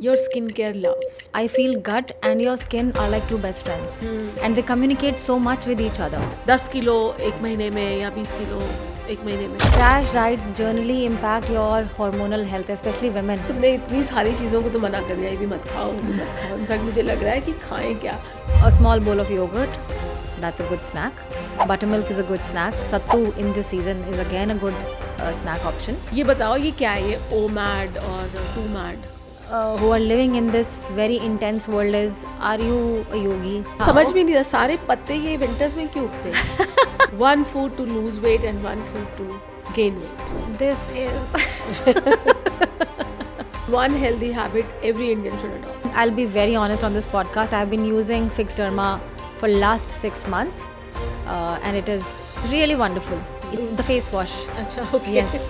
Your skincare love. I feel gut and your skin are like two best friends and they communicate so much with each other. 10 kilo एक महीने में या 20 kilo एक महीने में. Crash diets generally impact your hormonal health, especially women. तुमने इतनी सारी चीज़ों को तो मना कर दिया, ये भी मत खाओ, ये भी मत खाओ. इनफैक्ट मुझे लग रहा है कि खाएं क्या. A small bowl of yogurt, that's a good snack. Buttermilk is a good snack. Sattu in this season is again a good snack option. ये बताओ ये क्या है, ये OMAD और 2MAD. Who are living in this very intense world is, are you a yogi? समझ में नहीं आता सारे पत्ते ये विंटर्स में क्यों उगते हैं. One food to lose weight and one food to gain weight. This is... One healthy habit every Indian should adopt. I'll be very honest on this podcast. I've been using Fixderma for last 6 months and it is really wonderful. The face wash. अच्छा, okay. Yes.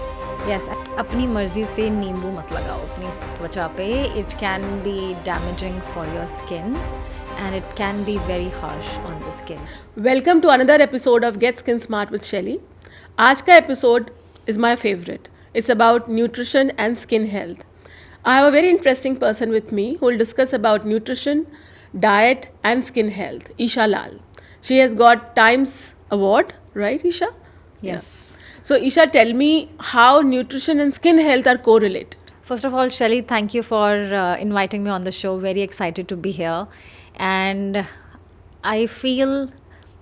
अपनी मर्जी से नींबू मत लगाओ अपनी त्वचा पे. It can be damaging for your skin and it can be very harsh on the skin. Welcome to another episode of Get Skin Smart with Shelly. आज का episode is my favorite. It's about nutrition and skin health. I have a very interesting person with me who will discuss about nutrition, diet and skin health. Isha Lal. She has got Times Award, right, Isha? Yes. So Isha, tell me how nutrition and skin health are correlated. First of all, Shelly, thank you for inviting me on the show. Very excited to be here. And I feel,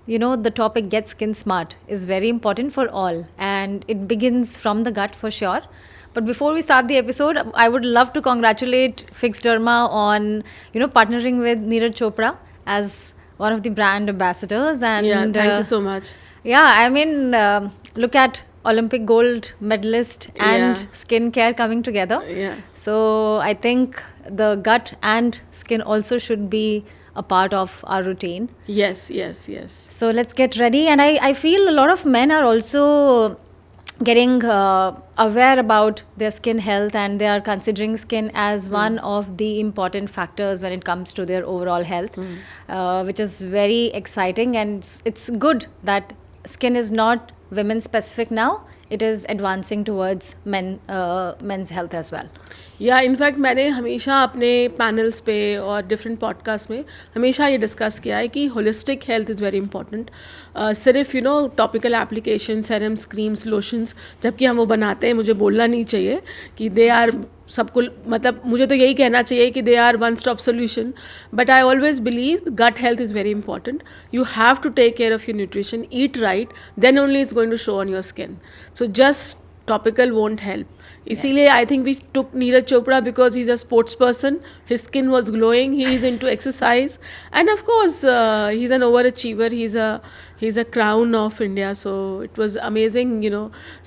the topic Get Skin Smart is very important for all. And it begins from the gut for sure. But before we start the episode, I would love to congratulate Fixderma on, partnering with Neeraj Chopra as one of the brand ambassadors. And Yeah, thank you so much. Yeah, I mean, look at Olympic gold medalist and skincare coming together. Yeah. So I think the gut and skin also should be a part of our routine. Yes. So let's get ready. And I feel a lot of men are also getting aware about their skin health and they are considering skin as one of the important factors when it comes to their overall health, which is very exciting. And it's good that skin is not women specific now. It is advancing towards men's health as well. या in fact मैंने हमेशा अपने panels पे और different podcast में हमेशा ये discuss किया है कि holistic health is very important. सिर्फ topical application serums creams lotions जबकि हम वो बनाते हैं, मुझे बोलना नहीं चाहिए कि दे आर सबको, मतलब मुझे तो यही कहना चाहिए कि they are one stop solution. But I always believe gut health is very important. You have to take care of your nutrition, eat right, then only is going to show on your skin. So just topical won't help. इसीलिए I think we took Neeraj Chopra because he's a sports person. His skin was glowing. He is into exercise, and of course he's an overachiever. He's a crown of India. So it was amazing,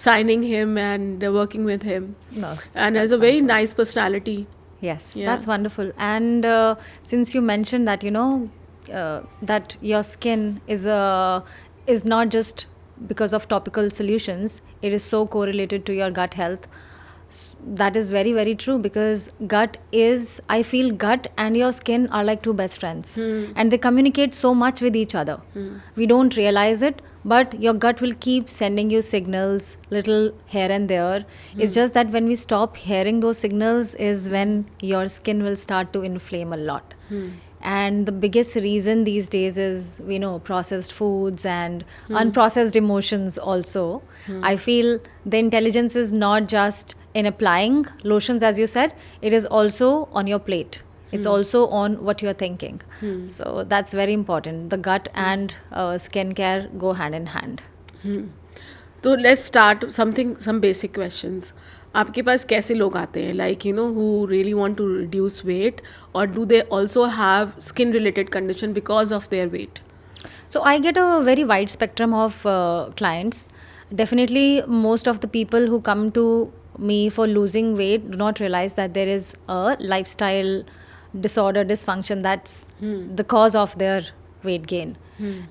signing him and working with him. No, and has a very nice personality. Yes, that's wonderful. And since you mentioned that, that your skin is not just because of topical solutions, it is so correlated to your gut health. That is very, very true because I feel gut and your skin are like two best friends and they communicate so much with each other. We don't realize it, but your gut will keep sending you signals, little here and there. It's just that when we stop hearing those signals is when your skin will start to inflame a lot. And the biggest reason these days is, processed foods and unprocessed emotions also. I feel the intelligence is not just in applying lotions, as you said, it is also on your plate. It's also on what you're thinking. So that's very important. The gut and skincare go hand in hand. So let's start some basic questions. आपके पास कैसे लोग आते हैं, like who really want to reduce weight, or do they also have skin related condition because of their weight? So I get a very wide spectrum of clients. Definitely most of the people who come to me for losing weight do not realize that there is a lifestyle disorder, dysfunction that's the cause of their weight gain.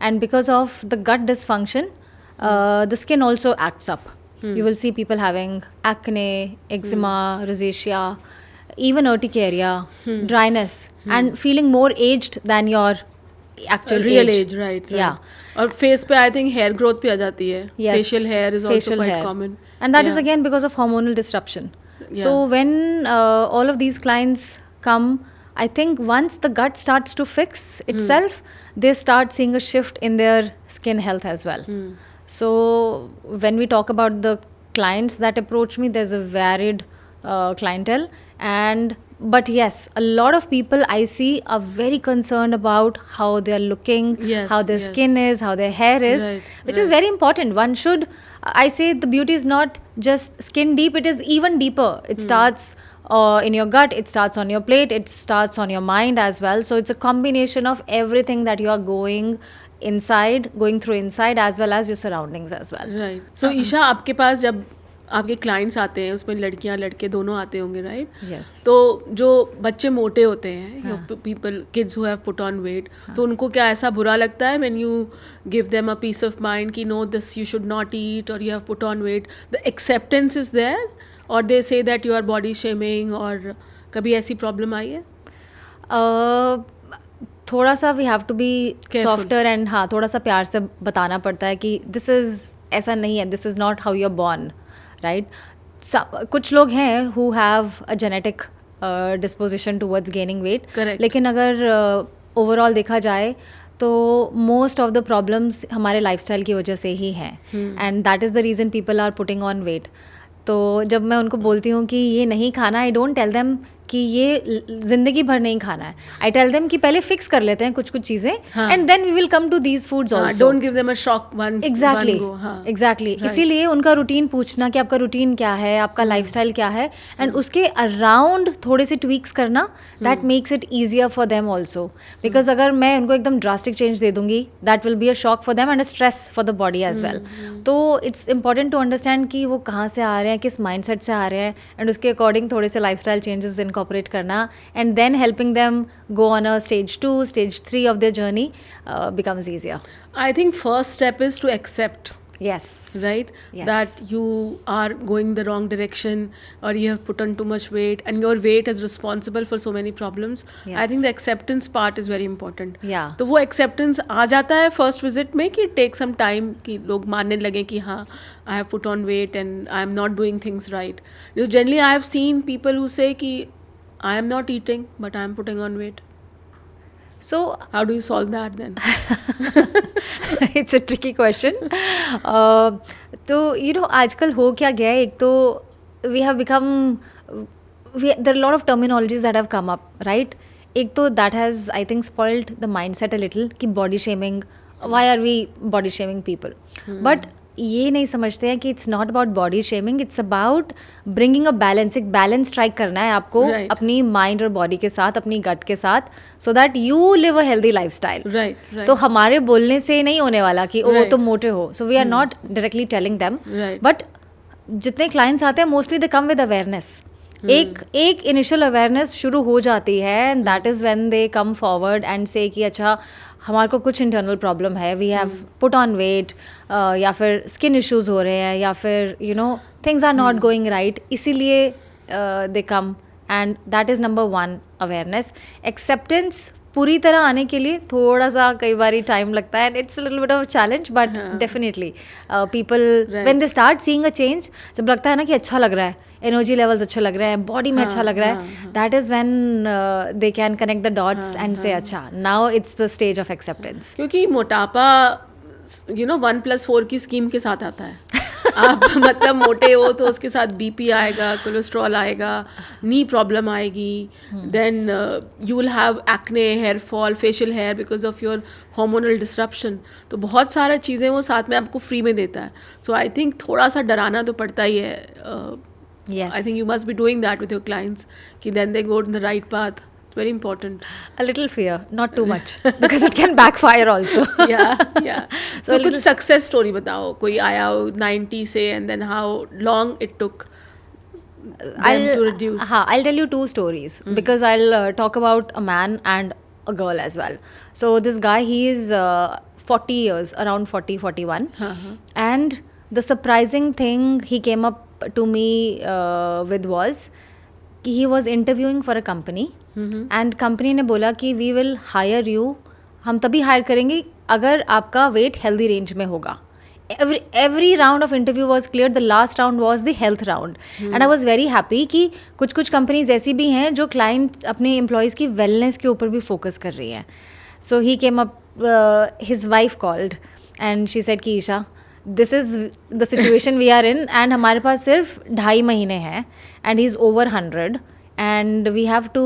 And because of the gut dysfunction, the skin also acts up. You will see people having acne, eczema, rosacea, even urticaria, dryness, and feeling more aged than your actual real age, right. Yeah. और face पे I think hair growth भी आ जाती है. Yes. Facial hair is also Facial quite hair. common. And that is again because of hormonal disruption. Yeah. So when all of these clients come, I think once the gut starts to fix itself, they start seeing a shift in their skin health as well. So when we talk about the clients that approach me, there's a varied clientele, but yes, a lot of people I see are very concerned about how they are looking, Yes, how their yes. skin is, how their hair is, Right, which is very important. One should, I say, the beauty is not just skin deep, it is even deeper. It starts in your gut, it starts on your plate, it starts on your mind as well. So it's a combination of everything that you are going through inside, as well as your surroundings as well. Right. So Isha, आपके पास जब आपके clients आते हैं उसमें लड़कियां लड़के दोनों आते होंगे, राइट? Yes. तो जो बच्चे मोटे होते हैं, people kids who have put on weight, तो उनको क्या ऐसा बुरा लगता है when you give them a piece of mind कि no this you should not eat और you have put on weight, the acceptance is there, और they say that you are body shaming, और कभी ऐसी प्रॉब्लम आई है? थोड़ा सा we have to be Careful. Softer and हाँ, थोड़ा सा प्यार से बताना पड़ता है कि दिस इज़ ऐसा नहीं है, this is not how you are born, right? कुछ लोग हैं who have a genetic disposition towards gaining weight, Correct. लेकिन अगर ओवरऑल देखा जाए तो मोस्ट ऑफ द प्रॉब्लम्स हमारे लाइफस्टाइल की वजह से ही हैं, and that is the reason people are putting on weight. तो जब मैं उनको बोलती हूँ कि ये नहीं खाना, आई डोंट टेल देम कि ये ज़िंदगी भर नहीं खाना है. आई टेल देम कि पहले फिक्स कर लेते हैं कुछ चीज़ें, and then we will come to these foods also. Don't give them a shock one exactly. इसीलिए उनका रूटीन पूछना कि आपका रूटीन क्या है, आपका लाइफस्टाइल क्या है, एंड उसके अराउंड थोड़े से ट्वीक्स करना, that makes it easier for them also. Because अगर मैं उनको एकदम ड्रास्टिक चेंज दे दूंगी, that will be a shock for them and a stress for the body as well. तो इट्स इंपॉर्टेंट टू अंडरस्टैंड कि वो कहाँ से आ रहे हैं, किस माइंडसेट से आ रहे हैं, एंड उसके अकॉर्डिंग थोड़े से लाइफस्टाइल चेंजेस इनकॉर्पोरेट करना, and then helping them go on a stage 2, stage 3 of their journey becomes easier. I think first step is to accept, Yes. right? Yes. That you are going the wrong direction, or you have put on too much weight, and your weight is responsible for so many problems. Yes. I think the acceptance part is very important. Yeah. तो वो acceptance आ जाता है first visit में कि it takes some time कि लोग मानने लगे कि हाँ, I have put on weight and I am not doing things right. Generally I have seen people who say कि I am not eating but I am putting on weight. So How do you solve that then? it's a tricky question. तो आजकल हो क्या गया है, एक तो we have become, there are a lot of terminologies that have come up, right? एक तो that has, I think, spoiled the mindset a little कि body shaming, why are we body shaming people? But ये नहीं समझते हैं कि it's not about body shaming, it's about bringing a balance. एक balance strike करना है आपको, Right. अपनी माइंड और बॉडी के साथ, अपनी गट के साथ, so that you live a healthy life style. Right. तो हमारे बोलने से नहीं होने वाला कि ओ Right. तुम मोटे हो. So we are not directly telling them, Right. But जितने क्लाइंट्स आते हैं mostly they come with awareness. एक इनिशियल अवेयरनेस शुरू हो जाती है, and that is when they come forward and say कि अच्छा हमारे को कुछ इंटरनल प्रॉब्लम है, we have put on weight, या फिर स्किन इश्यूज हो रहे हैं, या फिर things are not going right, इसीलिए they come. And that is number 1, awareness. Acceptance पूरी तरह आने के लिए थोड़ा सा कई बार टाइम लगता है, and it's a little bit of a challenge, but definitely people when they start seeing a change, जब लगता है ना कि अच्छा लग रहा है, एनर्जी लेवल्स अच्छे लग रहे हैं, बॉडी में अच्छा लग रहा है, that is when they can connect the dots and से अच्छा now it's the stage of acceptance. क्योंकि मोटापा 1+4 की स्कीम के साथ आता है. आप मतलब मोटे हो तो उसके साथ बीपी आएगा, कोलेस्ट्रॉल आएगा, नी प्रॉब्लम आएगी, then you will have acne, hair fall, facial hair because of your hormonal disruption. तो बहुत सारा चीज़ें वो साथ में आपको फ्री में देता है. सो आई थिंक थोड़ा सा डराना तो पड़ता ही है. Yes. I think you must be doing that with your clients, कि then they go in the right path. It's very important. A little fear, not too much, because it can backfire also. yeah. So कुछ success story बताओ, कोई आया हो 90 से, and then how long it took them to reduce. I'll tell you 2 stories, because I'll talk about a man and a girl as well. So this guy, he is 40 years, around 40, 41. And the surprising thing he came up to me with was कि he was interviewing for a company, and company ने बोला कि we will hire you, हम तभी higher करेंगे अगर आपका wait healthy range में होगा. every round of interview was cleared. The last round was the health round. And I was very happy कि कुछ कंपनीज ऐसी भी हैं जो क्लाइंट अपने एम्प्लॉयज़ की वेलनेस के ऊपर भी फोकस कर रही हैं. So he came up, his wife called and she said कि Isha, this is the situation we are in and हमारे पास सिर्फ 2.5 महीने हैं and he's over 100 and we have to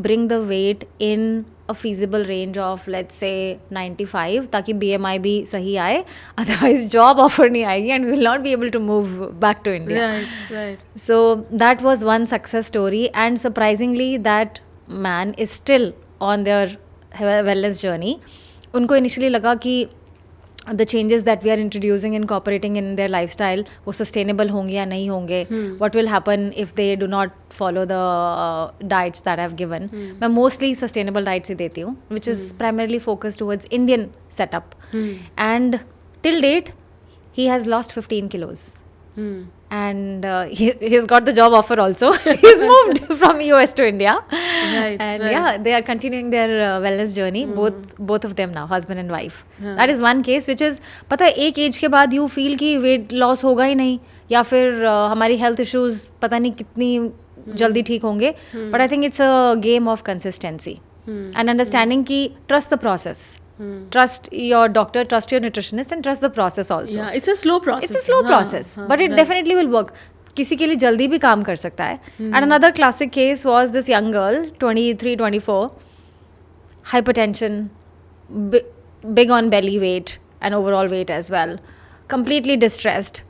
bring the weight in a feasible range of let's say 95 ताकि BMI भी सही आए, otherwise job offer नहीं आएगी and we will not be able to move back to India. Right. So that was one success story and surprisingly that man is still on their wellness journey. उनको initially लगा कि the changes that we are introducing, incorporating in their lifestyle, वो sustainable होंगे या नहीं होंगे, what will happen if they do not follow the diets that I've given. मैं mostly sustainable diets ही देती हूँ, which is primarily focused towards Indian setup. And till date, he has lost 15 kilos. And he's got the job offer also. He's moved from US to India. And yeah, they are continuing their wellness journey, both of them now, husband and wife. That is one case which is, पता है एक as के बाद you feel कि weight loss होगा ही नहीं या फिर हमारी health issues पता नहीं कितनी जल्दी ठीक होंगे. But I think it's a game of consistency and understanding कि trust the process. Trust your doctor, trust your nutritionist and trust the process also. Yeah, it's a slow process. It's a slow process, but it definitely will work. किसी के लिए जल्दी भी काम कर सकता है. And another classic case was this young girl, 23, 24, hypertension, big on belly weight and overall weight as well, completely distressed.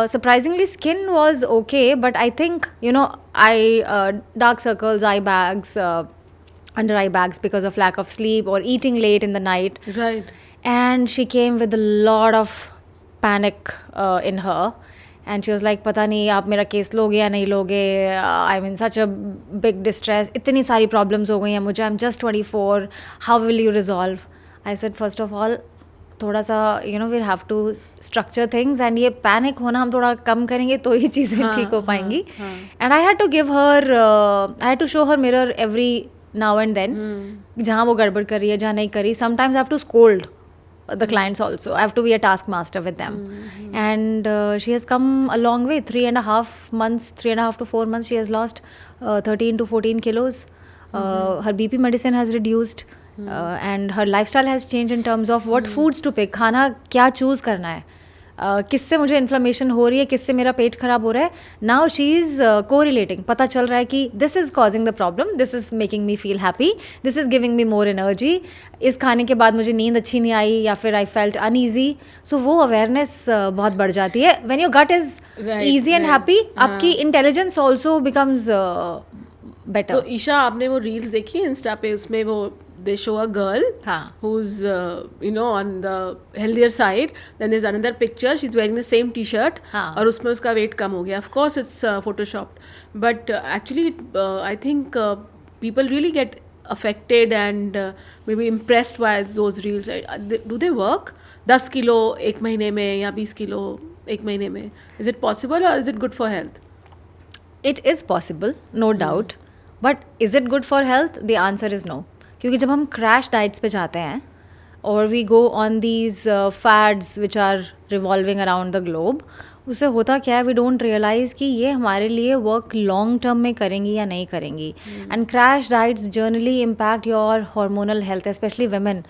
Surprisingly, skin was okay, but I think, dark circles, eye bags, under eye bags because of lack of sleep or eating late in the night. Right. And she came with a lot of panic in her. And she was like, पता नहीं आप मेरा case लोगे या नहीं लोगे, I'm in such a big distress, इतनी सारी problems हो गई हैं मुझे, I'm just 24, how will you resolve? I said, first of all, थोड़ा सा we'll have to structure things and ये panic होना हम थोड़ा कम करेंगे तो ही चीज़ें ठीक हो पाएंगी. And I had to give her, I had to show her mirror every now and then, जहाँ वो गड़बड़ कर रही है, जहाँ नहीं कर रही. Sometimes I have to scold the clients also. I have to be a taskmaster with them. And she has come a long way. 3.5 to 4 months, she has lost 13 to 14 kilos. Her BP medicine has reduced. And her lifestyle has changed in terms of what foods to pick. खाना क्या choose करना है, किससे मुझे inflammation हो रही है, किससे मेरा पेट खराब हो रहा है. नाउ शी इज़ कोरिलेटिंग, पता चल रहा है कि this is causing the problem, this is making me feel happy, this is giving me more energy, इस खाने के बाद मुझे नींद अच्छी नहीं आई या फिर आई फेल्ट अनईजी. सो वो अवेयरनेस बहुत बढ़ जाती है. When your gut is easy and happy, आपकी इंटेलिजेंस ऑल्सो बिकम्स बेटर. तो ईशा, आपने वो रील्स देखी इंस्टा पे, उसमें वो they show a girl who's on the healthier side, then there's another picture, she's wearing the same t-shirt और उसमें उसका weight कम हो गया. Of course it's photoshopped, but actually I think people really get affected and maybe impressed by those reels. Do they work? 10 kilo एक महीने में या 20 kilo एक महीने में, is it possible or is it good for health? It is possible, no doubt, but is it good for health? The answer is no. क्योंकि जब हम क्रैश डाइट्स पे जाते हैं और we go on these fads which are revolving around the globe, उससे होता क्या है, वी डोंट रियलाइज़ कि ये हमारे लिए वर्क लॉन्ग टर्म में करेंगी या नहीं करेंगी. And crash diets generally impact your hormonal health, specially women,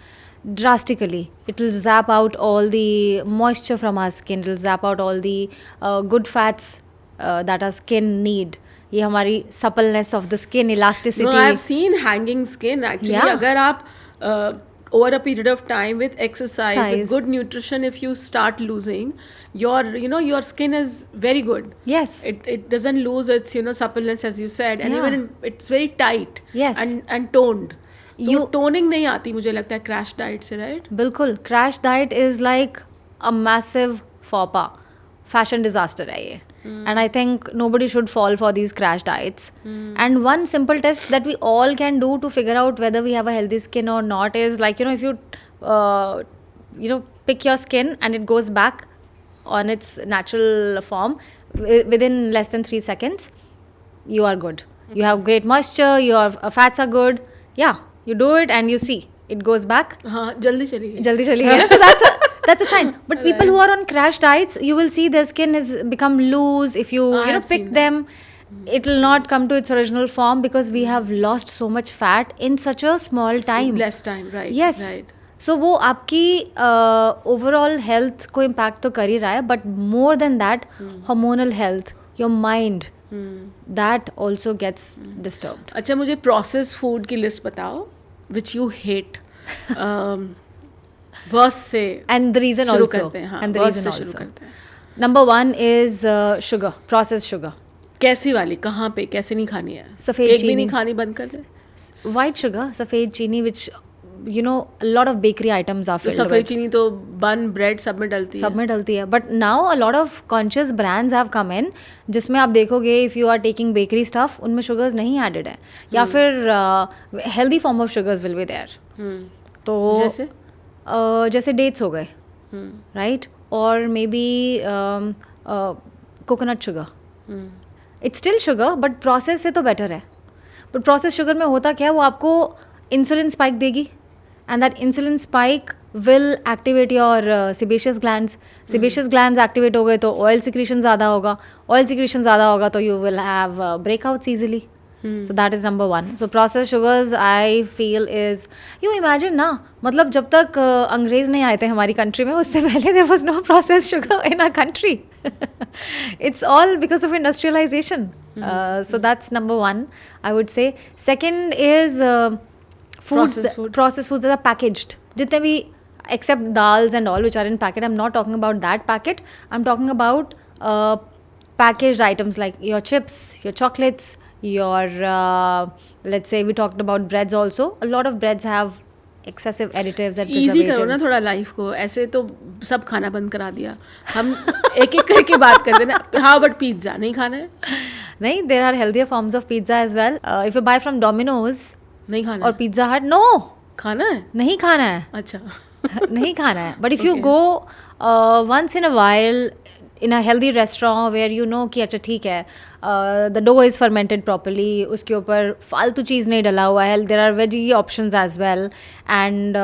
drastically. It will zap out all the moisture from our skin, it will zap out all the good fats that our skin need. ये हमारी suppleness of the skin, elasticity. No, I have seen hanging skin actually. अगर आप over a period of time with exercise, with good nutrition, if you start losing your skin is very good. Yes, it doesn't lose its suppleness as you said, and even it's very tight. Yes, and toned. So toning नहीं आती मुझे लगता है crash diet से, right? बिल्कुल. crash diet is like a massive faux pas, fashion disaster है ये. And I think nobody should fall for these crash diets. And one simple test that we all can do to figure out whether we have a healthy skin or not is like, if you pick your skin and it goes back on its natural form within less than 3 seconds, you are good. You have great moisture, your fats are good. Yeah, you do it and you see it goes back. हाँ, जल्दी चली गई. So That's a sign. But people who are on crash diets, you will see their skin has become loose. If you I have pick seen them, it will not come to its original form because we have lost so much fat in such a small time. Less time, right? Yes. Right. So वो आपकी overall health को impact तो कर ही रहा है, but more than that hormonal health, your mind, that also gets disturbed. अच्छा, मुझे प्रोसेस फूड की लिस्ट बताओ विच यू हेट. वर्स्ट से एंड द रीजन शुरू ऑल्सो, करते हैं. हाँ, एंड द worst रीजन से शुरू ऑल्सो. करते हैं. Number 1 is sugar, process sugar. कैसी वाली, कहाँ पे, कैसे नहीं खानी है? सफेद केक भी चीनी. नहीं खानी, बंद कर दे. White sugar, सफेद चीनी, which a lot of bakery items are तो filled सफेद with. चीनी तो बन, ब्रेड सब में डलती सब है. में डलती है. But now a lot of conscious brands have come in, जिसमें आप देखोगे if you are taking bakery stuff, उनमें शुगर्स नहीं एडेड है, या फिर healthy form of sugars will be there. तो जैसे जैसे डेट्स हो गए, राइट, और maybe coconut sugar. It's still sugar but process से तो बेटर है. बट प्रोसेस शुगर में होता क्या है, वो आपको इंसुलिन स्पाइक देगी, and that insulin spike will activate your sebaceous glands. Sebaceous glands activate हो गए तो ऑयल सिक्रीशन ज़्यादा होगा. ऑयल सिक्रीशन ज़्यादा होगा तो you will have breakouts easily. So that is number 1. So processed sugars I feel is, you imagine ना, मतलब जब तक अंग्रेज नहीं आए थे हमारी कंट्री में, उससे पहले there was no processed sugar in our country. It's all because of industrialization. So that's number 1, I would say. Second is foods, processed foods that are packaged. जितने भी except dals and all which are in packet, I'm not talking about that packet. I'm talking about packaged items like your chips, your chocolates, your let's say we talked about breads also. A lot of breads have excessive additives and easy preservatives. करो ना थोड़ा life को. ऐसे तो सब खाना बंद करा दिया. हम एक एक करके बात करते ना. हाँ, बट पिज्ज़ा नहीं खाना है. नहीं, there are healthier forms of pizza as well. If you buy from Domino's नहीं खाना or है. Pizza Hut, no, खाना है. नहीं खाना है. अच्छा. नहीं खाना है. But if you Okay. go once in a while in a healthy restaurant where you know कि अच्छा ठीक है, the dough is fermented properly, उसके ऊपर फालतू चीज़ नहीं डला हुआ है, there are veggie options as well, and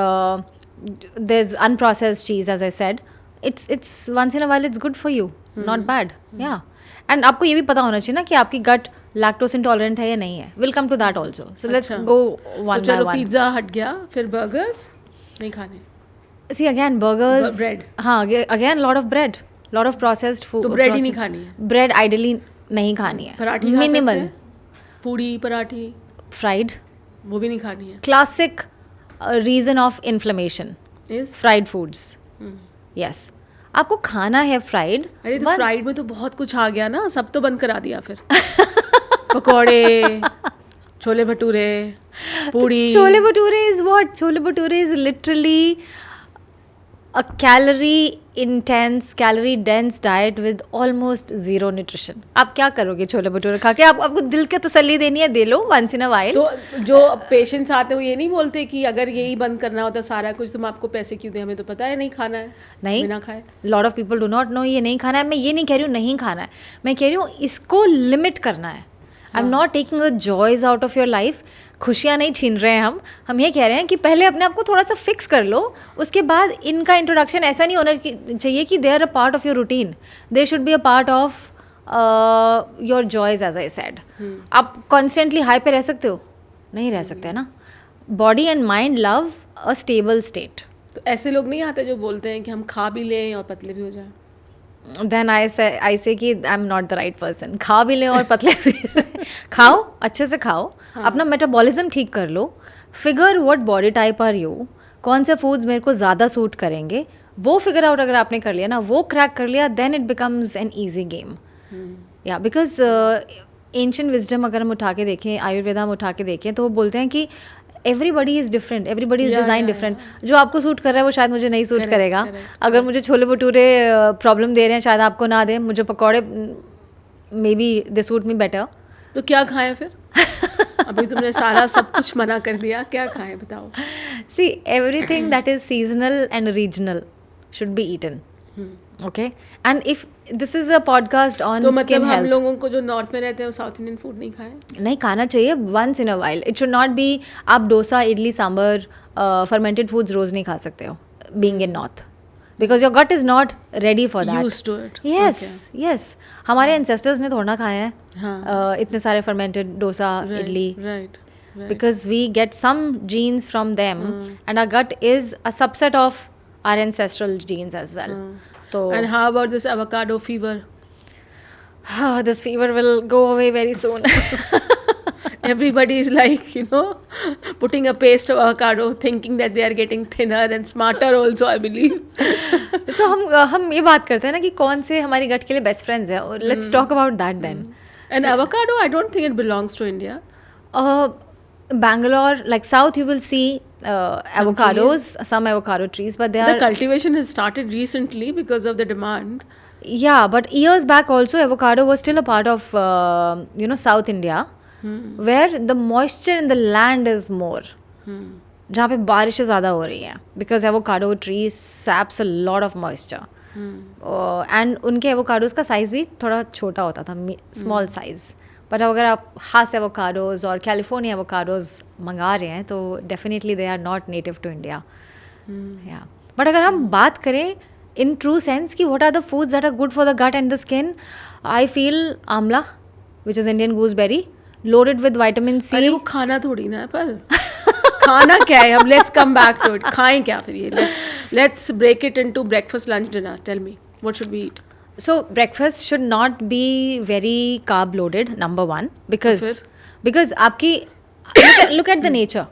there's unprocessed cheese as I said. It's once in a while it's good for you, not bad. Yeah. And आपको ये भी पता होना चाहिए ना कि आपकी गट लैक्टोस इंटॉलरेंट है या नहीं है. We'll come to that also. So let's अच्छा. go तो one by चलो, one. पिज्ज़ा हट गया, फिर बर्गर्स नहीं खाने. See again, burgers. Bread. हाँ, again lot of bread, lot of processed food. तो ब्रेड ही नहीं खानी है. Bread ideally नहीं खानी है. पराठी खा Minimal. सकते हैं? पूड़ी पराठी Fried. वो भी नहीं खानी है. Classic reason of inflammation. Is? Fried foods. Yes. आपको खाना है फ्राइड. अरे तो फ्राइड में तो बहुत कुछ आ गया ना, सब तो बंद करा दिया फिर. पकौड़े, छोले भटूरे, पूड़ी. Chole bhature is what? Chole bhature is literally a calorie dense diet with almost zero nutrition. आप क्या करोगे छोले भटूरे खा के? आपको दिल की तसल्ली देनी है, दे लो once in a while. तो जो पेशेंट्स आते हैं वो ये नहीं बोलते कि अगर यही बंद करना होता सारा कुछ तो हम आपको पैसे क्यों दें, हमें तो पता है नहीं खाना है. नहीं, बिना खाए. lot of people do not know ये नहीं खाना है. मैं ये नहीं कह रही हूँ नहीं खाना है, मैं कह रही हूँ इसको लिमिट करना है. I am not taking the joys out of your life. खुशियाँ नहीं छीन रहे हैं हम ये कह रहे हैं कि पहले अपने आप को थोड़ा सा फिक्स कर लो, उसके बाद इनका इंट्रोडक्शन ऐसा नहीं होना चाहिए कि they are a part of your routine. They should be a part of your joys as I said. आप कॉन्स्टेंटली हाई पे रह सकते हो? नहीं रह सकते ना. Body and mind love a stable state. तो ऐसे लोग नहीं आते जो बोलते हैं कि हम खा भी लें और पतले भी हो जाएं. देन आई से कि I am not the right person. खा भी लें और पतले भी खाओ, अच्छे से खाओ. हाँ. अपना मेटाबॉलिज्म ठीक कर लो. Figure what body type are you, कौन से फूड्स मेरे को ज़्यादा सूट करेंगे, वो फिगर आउट अगर आपने कर लिया ना, वो क्रैक कर लिया, then it becomes an easy game. या बिकॉज एंशिएंट विजडम अगर हम उठा के देखें, आयुर्वेदा हम उठा के देखें, तो वो बोलते हैं कि everybody is different, everybody is design different. जो आपको सूट कर रहा है वो शायद मुझे नहीं सूट करेगा. अगर मुझे छोले भटूरे प्रॉब्लम दे रहे हैं, शायद आपको ना दें. मुझे पकौड़े may be they suit me better. तो क्या खाएं फिर? अभी तुमने सारा सब कुछ मना कर दिया, क्या खाएं बताओ? See everything that is seasonal and regional should be eaten. Okay, and if this is a podcast on तो स्किन मतलब हम हेल्थ, लोगों को जो नॉर्थ में रहते हैं वो साउथ इंडियन फूड नहीं खाएं? नहीं खाना चाहिए once in a while. It should not be आप डोसा, इडली, सांबर, फर्मेंटेड फूड्स रोज़ नहीं खा सकते हो being in north. because your gut is not ready for that. Used to it. Yes, Okay. yes. हमारे ancestors ने थोड़ा ना खाया है हाँ. इतने सारे fermented dosa, Right, idli, right, right. because we get some genes from them, and our gut is a subset of our ancestral genes as well. So And how about this avocado fever? this fever will go away very soon. Everybody is like, putting a paste of avocado, thinking that they are getting thinner and smarter also, I believe. So हम ये बात करते हैं ना कि कौन से हमारी गट के लिए बेस्ट फ्रेंड्स हैं, और let's talk about that then. And avocado, I don't think it belongs to India. Bangalore, like south, you will see avocados, some avocado trees, but they The are cultivation has started recently because of the demand. yeah, but years back also avocado was still a part of South India, where the moisture in the land is more. जहाँ पे बारिशें ज़्यादा हो रही हैं, because avocado tree saps a lot of moisture. And उनके avocados का size भी थोड़ा छोटा होता था, स्मॉल साइज़. बट अगर आप हास एवोकाडोज और कैलिफोर्निया एवोकाडोज मंगा रहे हैं तो definitely they are not native to India. या बट अगर हम बात करें इन ट्रू सेंस कि what are the foods that are good for the gut and the skin, I feel amla, which is Indian gooseberry, loaded with vitamin C. अरे वो खाना थोड़ी ना है पर खाना क्या है? अब let's come back to it. खाएं क्या फिर ये? Let's break it into breakfast, lunch, dinner. Tell me what should we eat? So breakfast should not be very carb loaded, number one, because आपकी look at the nature.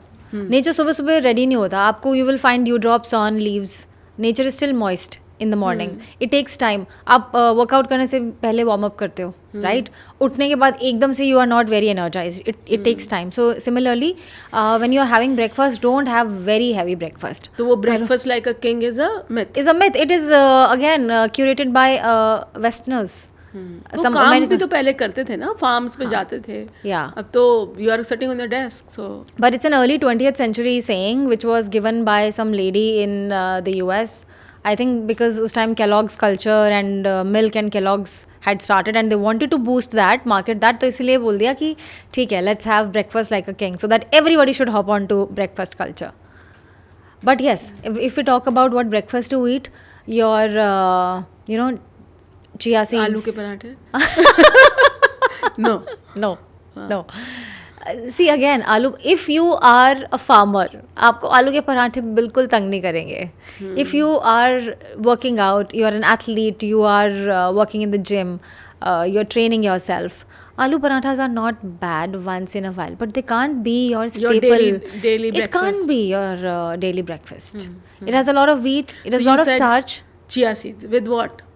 Nature सुबह सुबह ready नहीं होता आपको. You will find dew drops on leaves. Nature is still moist in the morning. It takes time. आप workout करने से पहले वार्म अप करते हो, राइट? उठने के बाद एकदम से you are not very energized. It takes time. So similarly when you are having breakfast, don't have very heavy breakfast. तो वो breakfast like a king is a myth. Is a myth. It is again curated by Westerners. वो काम भी तो पहले करते थे ना, फार्म्स पे जाते थे. Yeah. अब तो you are sitting on the desk. So But it's an early 20th century saying which was given by some lady in the US. I think because उस time Kellogg's culture and milk and Kellogg's had started and they wanted to boost that, market that, तो इसलिए बोल दिया कि ठीक है, let's have breakfast like a king, so that everybody should hop on to breakfast culture. But yes, if we talk about what breakfast to eat, your chia seeds. आलू के पराठे. No. No. See again, आलू, if you are a farmer, आपको आलू के पराठे बिल्कुल तंग नहीं करेंगे. If you are working out, you are an athlete, you are working in the gym, you're training yourself, aloo parathas are not bad once in a while, but they can't be your staple. daily It breakfast. can't be your daily breakfast. It has a lot of wheat, it has So a lot you of said starch. Chia seeds with what?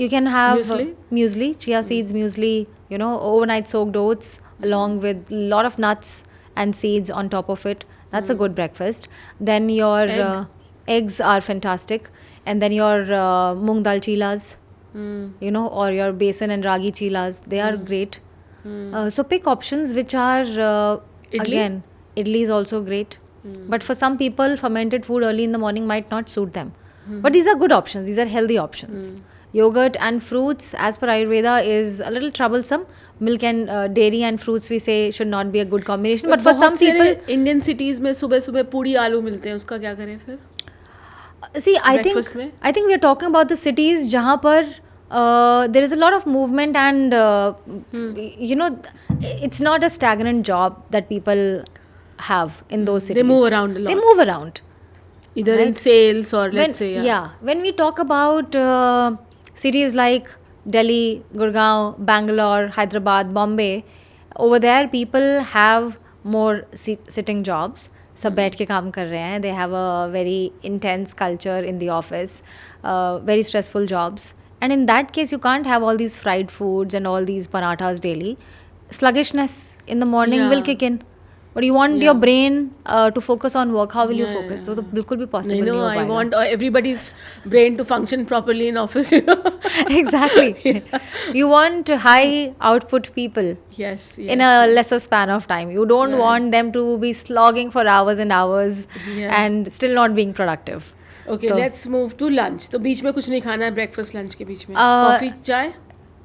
You can have Muesli? chia seeds, muesli, overnight soaked oats, along with a lot of nuts and seeds on top of it. That's a good breakfast. Then your eggs are fantastic. And then your moong dal chilas, or your besan and ragi chilas, they are great. So pick options which are, again, idli is also great. But for some people, fermented food early in the morning might not suit them. But these are good options. These are healthy options. Yogurt and fruits, as per Ayurveda, is a little troublesome. Milk and dairy and fruits, we say, should not be a good combination. But for some people, Indian cities में सुबह सुबह पूड़ी आलू मिलते हैं, उसका क्या करें फिर? see, I think we are talking about the cities जहाँ पर there is a lot of movement and it's not a stagnant job that people have in those cities. They move around a lot. They move around. Either in sales or let's say When we talk about cities like Delhi, Gurgaon, Bangalore, Hyderabad, Bombay, over there people have more sitting jobs. सब बैठ के काम कर रहे हैं. They have a very intense culture in the office, very stressful jobs. And in that case, you can't have all these fried foods and all these parathas daily. Sluggishness in the morning will kick in. But you want your brain to focus on work. How will you focus? So, बिल्कुल भी possible नहीं हो पाएगा. I want everybody's brain to function properly in office, Exactly. You want high output people. Yes. In a lesser span of time. You don't want them to be slogging for hours and hours and still not being productive. Okay, let's move to lunch. तो बीच में कुछ नहीं खाना है breakfast lunch के बीच में. Coffee, चाय?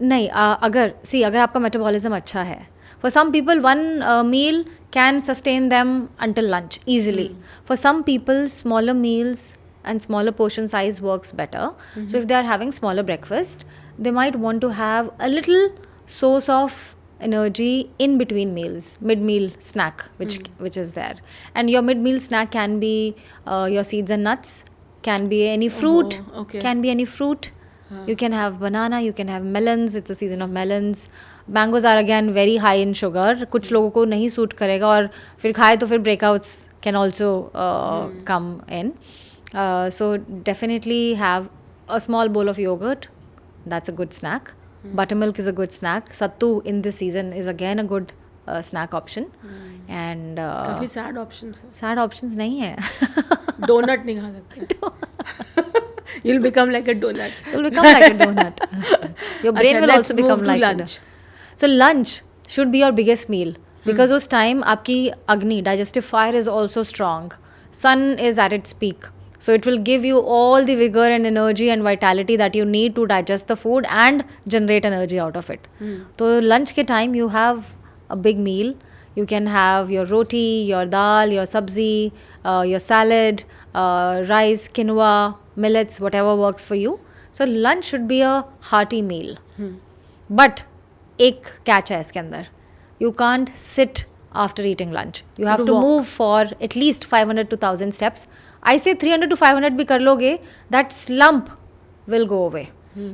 नहीं, अगर आपका metabolism अच्छा है. For some people, one meal can sustain them until lunch easily. For some people, smaller meals and smaller portion size works better. So if they are having smaller breakfast, they might want to have a little source of energy in between meals, mid-meal snack, which is there. And your mid-meal snack can be your seeds and nuts, can be any fruit, okay. can be any fruit. You can have banana, you can have melons, it's a season of melons. Mangoes are again very high in sugar, कुछ लोगों को नहीं suit करेगा और फिर खाए तो फिर breakouts can also come in. So definitely have a small bowl of yogurt, that's a good snack. Buttermilk is a good snack. Sattu in this season is again a good snack option. And काफी sad options है. sad options नहीं है. Donut नहीं खा सकते. You'll become like a donut. You'll become like a donut. Your brain will let's also become move to like lunch. So lunch should be your biggest meal because उस time आपकी agni digestive fire is also strong. Sun is at its peak. So it will give you all the vigor and energy and vitality that you need to digest the food and generate energy out of it. So lunch के time you have a big meal. You can have your roti, your dal, your sabzi, your salad, rice, quinoa, millets, whatever works for you. So lunch should be a hearty meal. But एक catch है इसके अंदर. You can't sit after eating lunch. You have to walk. move for at least 500 to 1000 steps. I say 300 to 500 भी कर लोगे, that slump will go away.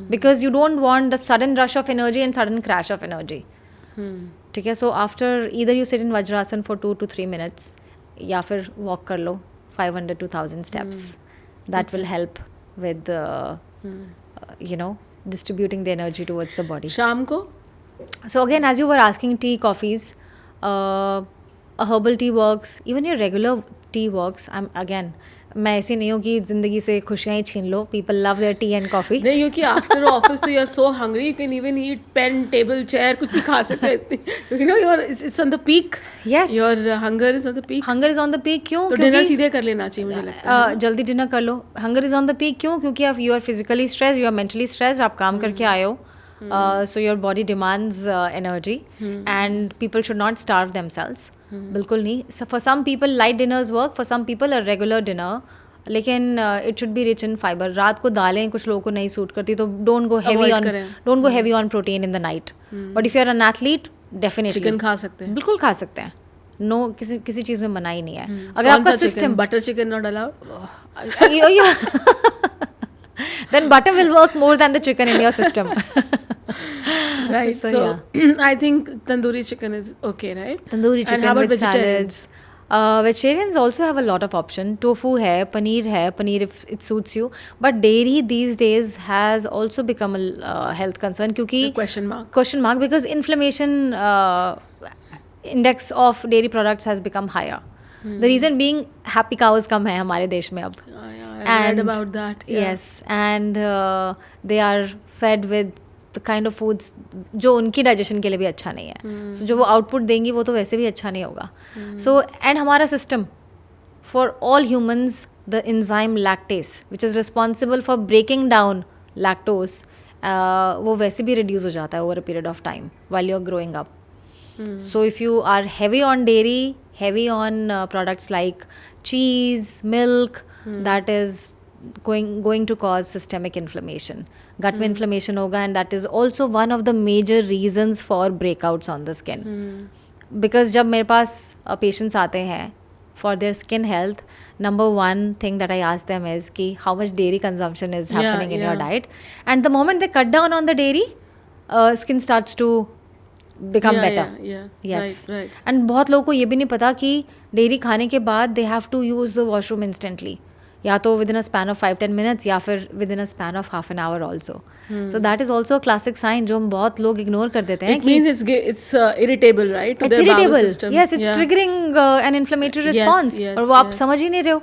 Because you don't want the sudden rush of energy and sudden crash of energy. ठीक है. So after either you sit in Vajrasana for 2 to 3 minutes या फिर walk कर लो 500 to 1000 steps. That will help with distributing the energy towards the body. शाम को So again, as you were asking, tea, coffees, a herbal tea works. Even your regular tea works. मैं ऐसी नहीं हूँ कि ज़िंदगी से खुशियाँ ही छीन लो. People love their tea and coffee. नहीं, क्योंकि after office तो you are so hungry you can even eat pen, table, chair, कुछ भी खा सकते हैं. You know, it's on the peak. Yes. Your hunger is on the peak. Hunger is on the peak क्यों? तो dinner सीधे कर लेना चाहिए मुझे लगता है. जल्दी डिनर कर लो. Hunger is on the peak क्यों? क्योंकि आप you are physically stressed, you are mentally stressed, आप काम करके आए हो. So your body demands energy and people should not starve themselves. बिल्कुल नहीं. So for some people light dinners work, for some people a regular dinner. लेकिन it should be rich in fiber. रात को दालें कुछ लोगों को नहीं सूट करती तो don't go heavy on protein in the night. But if you are an athlete, definitely chicken खा सकते हैं. बिल्कुल खा सकते हैं. No, किसी चीज़ में मना ही नहीं है. अगर आपका system butter chicken not allowed. Then butter will work more than the chicken in your system. Right. So yeah. I think tandoori chicken is okay, right? Tandoori And chicken how about with vegetarians? salads. Vegetarians also have a lot of option. Tofu है, paneer if it suits you. But dairy these days has also become a health concern क्योंकि question mark because inflammation index of dairy products has become higher. The reason being happy cows कम है हमारे देश में अब. I read about that. Yeah. Yes, and they are fed with the kind of foods जो उनकी digestion के लिए भी अच्छा नहीं है. So जो वो output देंगी वो तो वैसे भी अच्छा नहीं होगा. So and हमारा system for all humans the enzyme lactase which is responsible for breaking down lactose वो वैसे भी reduce हो जाता है over a period of time while you're growing up. So if you are heavy on dairy, heavy on products like cheese, milk, that is going to cause systemic inflammation. Gut में inflammation होगा and that is also one of the major reasons for breakouts on the skin. Because जब मेरे पास patients आते हैं for their skin health, number one thing that I ask them is कि how much dairy consumption is happening in your diet. And the moment they cut down on the dairy, skin starts to become better. Yes. Right. And बहुत लोगों को ये भी नहीं पता कि dairy खाने के बाद they have to use the washroom instantly. या तो within a span of 5-10 minutes या फिर within a span of half an hour also. So that is also a classic sign जो हम बहुत लोग ignore कर देते हैं. It means it's irritable, right? It's irritable. Yes, it's triggering an inflammatory response. और वो आप समझ ही नहीं रहे हो.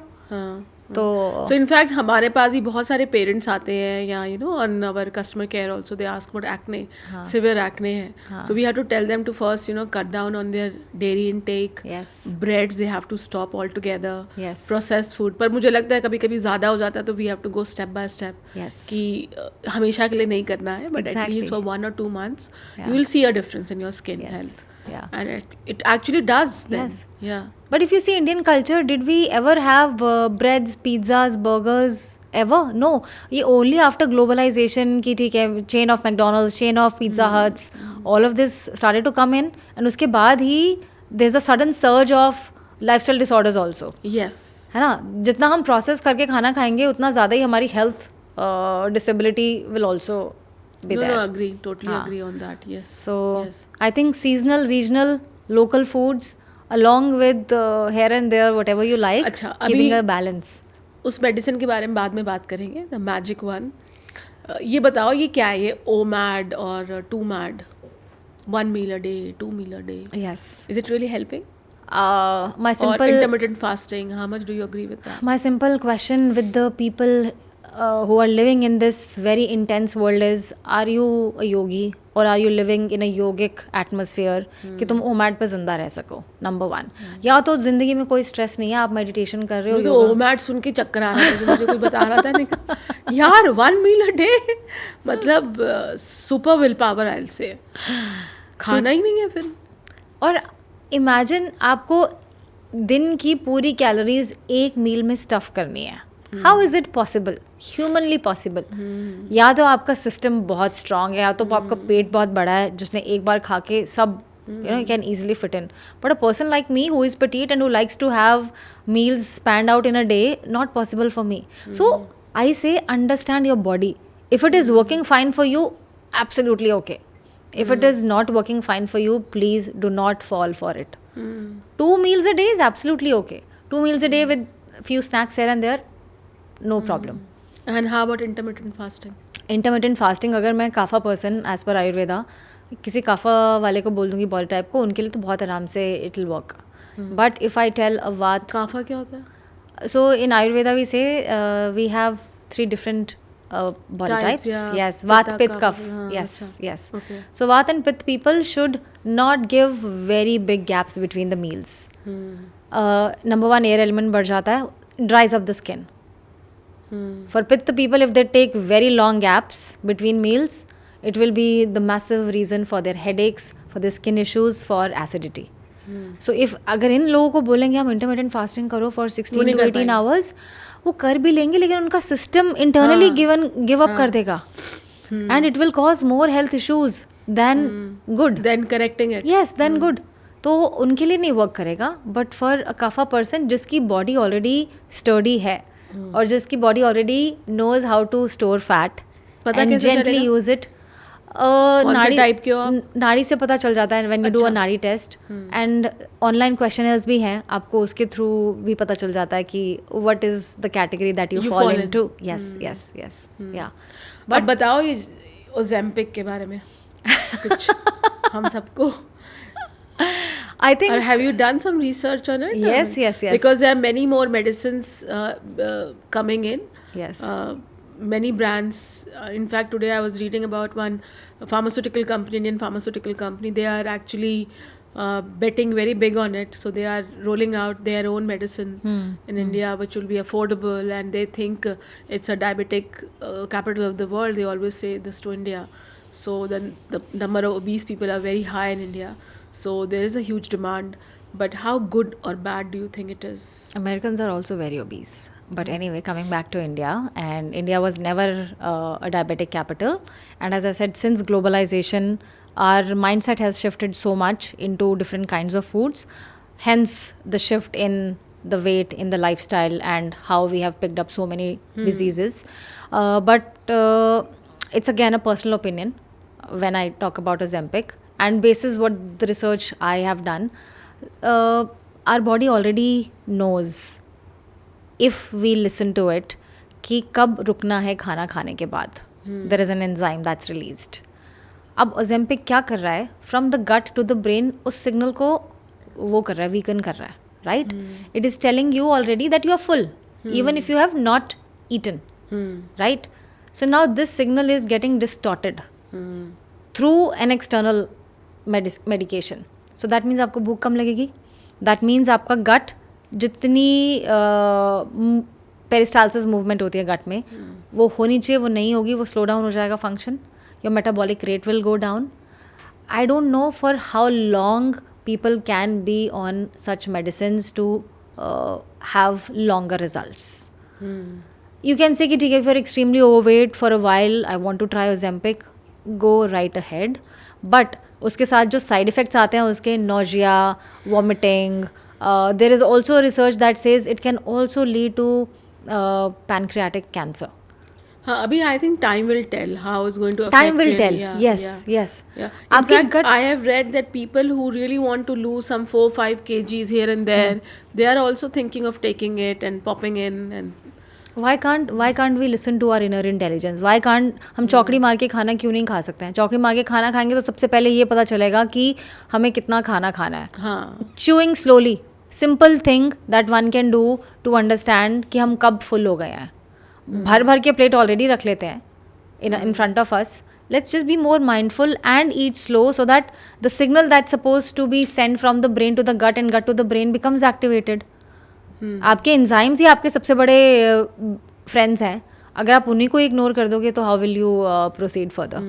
तो so in fact हमारे पास ही बहुत सारे पेरेंट्स आते हैं या on our customer care also they ask about acne, severe acne है. So we have to tell them to first cut down on their dairy intake. Yes. Breads they have to stop altogether. Yes. Processed food पर मुझे लगता है कभी कभी ज़्यादा हो जाता है तो we have to go step by step. Yes. कि हमेशा के लिए नहीं करना है but at least for 1 or 2 months you will see a difference in your skin health. Yeah. and it actually does then. Yes. Yeah. But if you see Indian culture, did we ever have breads, pizzas, burgers? Ever? No. ये only after globalization कि ठीक है, chain of McDonald's, chain of Pizza Huts, all of this started to come in, and उसके बाद ही there's a sudden surge of lifestyle disorders also. Yes. है ना? जितना हम प्रोसेस करके खाना खाएंगे उतना ज़्यादा ही हमारी health disability will also be No, there. no, agree. Totally हाँ. agree on that. Yes. So Yes. I think seasonal, regional, local foods along with here and there whatever you like, अच्छा, keeping अभी- a balance. उस medicine के बारे में बाद में बात करेंगे, द मैजिक वन. ये बताओ, ये क्या है, ये OMAD और 2MAD, 1 meal a day, 2 meal a day? Yes. Is it really helping? My Or simple intermittent fasting, how much do you agree with that? my simple question with the people who are living in this very intense world is, are you a yogi or are you living in a yogic atmosphere कि तुम OMAD पे जिंदा रह सको? Number 1. या तो जिंदगी में कोई स्ट्रेस नहीं है, आप मेडिटेशन कर रहे हो, मुझे योगा- OMAD सुन के चक्कर आ रहा था, मुझे कोई बता रहा था नहीं यार 1 meal a day मतलब super will power, I will say खाना ही नहीं है फिर. और इमेजिन आपको दिन की पूरी कैलोरीज एक मील में स्टफ करनी है. How is it possible? Humanly possible? या तो आपका सिस्टम बहुत स्ट्रांग है, या तो आपका पेट बहुत बड़ा है जिसने एक बार खा के सब can easily fit in. But a person like me who is petite and who likes to have meals spanned out in a day, not possible for me. So I say understand your body. If it is working fine for you, absolutely okay. If it is not working fine for you, please do not fall for it. 2 meals a day is absolutely okay. 2 meals a day with few snacks here and there, no problem. And how about intermittent fasting? Intermittent fasting, अगर मैं काफ़ा person as per Ayurveda किसी काफ़ा वाले को बोल दूंगी body type को, उनके लिए तो बहुत आराम से it will work. But if I tell a vata, kapha क्या होता है? so in Ayurveda we say we have 3 different body Types, types. yeah. Yes, Vat, Pitta, Pitta, Kapha, Kapha. Yes, acha. yes. Okay. So Vat and Pitta people should not give very big gaps between the meals. Number 1, air element बढ़ जाता है, dries up the skin. For Pitta people, if they take very long gaps between meals, it will be the massive reason for their headaches, for their skin issues, for acidity. So if अगर इन लोगों को बोलेंगे हम intermittent fasting करो for 16 नहीं to कर 18 पाएंगे. hours, वो कर भी लेंगे लेकिन उनका सिस्टम इंटरनली गिव अप कर देगा, and it will cause more health issues than good. Then correcting it. Yes, than good. तो उनके लिए नहीं वर्क करेगा. But for a kapha person जिसकी बॉडी ऑलरेडी स्टर्डी है और जिसकी body already knows how to store fat पता एंड कैसे जेंटली चलेगा? Use it. कौन से type के हो आप? नाड़ी से पता चल जाता है व्हेन यू डू अ अच्छा. नाड़ी टेस्ट, एंड ऑनलाइन क्वेश्चनर्स भी हैं, आपको उसके थ्रू भी पता चल जाता है कि what is the category that you You fall fall in. Into. Yes yes yes, या. बट बताओ ये ओजेम्पिक के बारे में कुछ हम सबको. आई Or think have you done some research on it? Yes, yes, yes. Because there are many more medicines coming in. Yes. Many brands. In fact, today I was reading about one pharmaceutical company, Indian pharmaceutical company. They are actually betting very big on it. So they are rolling out their own medicine in India, which will be affordable. And they think it's a diabetic capital of the world. They always say this to India. So then the number of obese people are very high in India. So there is a huge demand. But how good or bad do you think it is? Americans are also very obese. But anyway, coming back to India, and India was never a diabetic capital. And as I said, since globalization, our mindset has shifted so much into different kinds of foods. Hence, the shift in the weight, in the lifestyle, and how we have picked up so many diseases. But it's again a personal opinion when I talk about Ozempic. And basis what the research I have done, our body already knows, if we listen to it, कि कब रुकना है खाना खाने के बाद. There is an enzyme that's released. अब Ozempic क्या कर रहा है? From the gut to the brain, उस सिग्नल को वो कर रहा है, weaken कर रहा है, right? It is telling you already that you are full, even if you have not eaten, right? So now this signal is getting distorted through an external medication. So that means आपको भूख कम लगेगी. That means आपका gut, जितनी peristalsis movement होती है गट में, वो होनी चाहिए, वो नहीं होगी, वो स्लो डाउन हो जाएगा function. Your metabolic rate will go down. I don't know for how long people can be on such medicines to have longer results. You can say कि ठीक है, if you're extremely overweight for a while, I want to try Ozempic, go right ahead. But उसके साथ जो side effects आते हैं उसके nausea, vomiting, there is also research that says it can also lead to pancreatic cancer. हाँ, अभी I think time will tell how it's going to affect Time will it. tell. Yeah, Yes, yeah. yes. Yeah. In आपकी fact, gut I have read that people who really want to lose some 4-5 kgs here and there, they are also thinking of taking it and popping in. And why can't we listen to our inner intelligence? Why can't हम चौकड़ी मार के खाना क्यों नहीं खा सकते हैं? चौकड़ी मार के खाना खाएंगे तो सबसे पहले ये पता चलेगा कि हमें कितना खाना खाना है. हाँ, Chewing slowly, simple thing that one can do to understand कि हम कब full हो गए हैं. भर भर के प्लेट ऑलरेडी रख लेते हैं in front of us. Let's just be more mindful and eat slow so that the signal that's supposed to be sent from the brain to the gut and gut to the brain becomes activated. आपके enzymes ही आपके सबसे बड़े friends हैं. अगर आप उन्हीं को ignore कर दोगे तो how will you proceed further?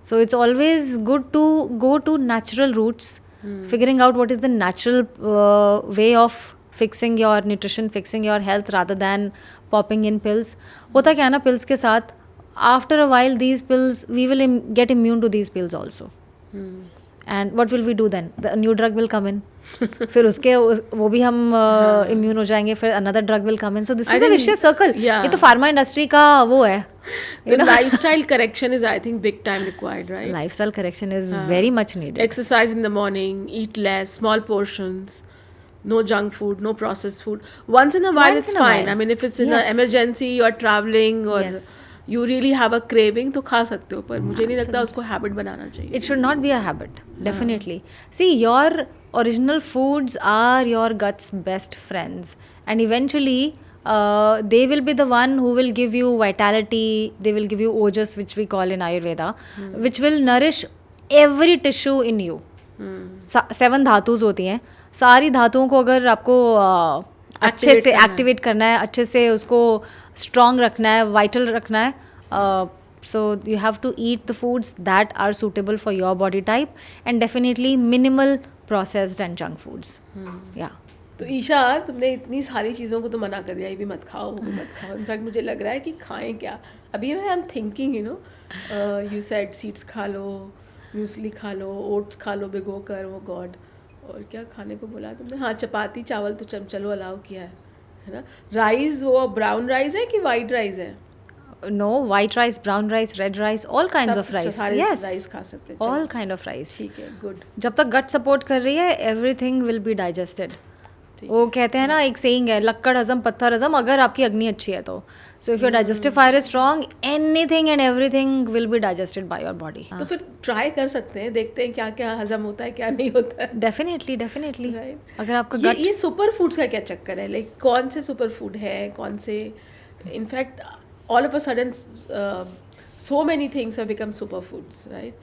So it's always good to go to natural roots, figuring out what is the natural way of fixing your nutrition, fixing your health rather than popping in pills. होता क्या है ना pills के साथ, after a while these pills we will get immune to these pills also. And what will we do then? The new drug will come in. फिर उसके वो भी हम इम्यून हो जाएंगे, फिर another drug will come in. So this is a vicious circle. ये तो फार्मा इंडस्ट्री का वो है. the lifestyle correction is, I think, big time required, right? Lifestyle correction is very much needed. Exercise in the morning, eat less, small portions, no junk food, no processed food. Once in a while, Once it's in a fine. while. I mean, if it's in Yes. an emergency, you are traveling, or Yes. you really have a craving, तो खा सकते हो. पर मुझे नहीं लगता उसको habit बनाना चाहिए. It should not be a habit, definitely. See, your original foods are your gut's best friends, and eventually they will be the one who will give you vitality. They will give you ojas, which we call in Ayurveda, which will nourish every tissue in you. 7 धातुज होती हैं. सारी धातुओं को अगर आपको अच्छे से activate करना है, अच्छे से उसको स्ट्रॉन्ग रखना है, वाइटल रखना है, so you have to eat the foods that are suitable for your body type, and definitely minimal processed and junk foods. Yeah. तो ईशा, तुमने इतनी सारी चीज़ों को तो मना कर दिया, ये भी मत खाओ, वो भी मत खाओ. इनफैक्ट मुझे लग रहा है कि खाएं क्या. अभी I am thinking, you said seeds खा लो, म्यूसली खा लो, ओट्स खा लो भिगो कर, वो गॉड, और क्या खाने को बोला तुमने? हाँ, चपाती चावल तो चलो अलाउ किया है ना. राइस, वो ब्राउन राइस है कि वाइट राइस है? No, white rice, brown rice, red rice, all kinds of rice. सारे Yes. राइस खा सकते हैं. All चलो, kind of rice. ठीक है, गुड. जब तक गट सपोर्ट कर रही है, एवरीथिंग विल बी डाइजेस्टेड. वो कहते हैं ना, एक सेइंग है, लक्कड़ हजम पत्थर हजम, अगर आपकी अग्नि अच्छी है तो. So if your digestive fire is strong, anything and everything will be digested by your body. तो फिर ट्राई कर सकते हैं, देखते हैं क्या क्या हजम होता है, क्या नहीं होता है. Definitely definitely. Right. अगर आपका ये सुपर फूड्स का क्या चक्कर है? लाइक कौन से सुपर फूड है, कौन से? In fact all of a sudden so many things have become super foods, right?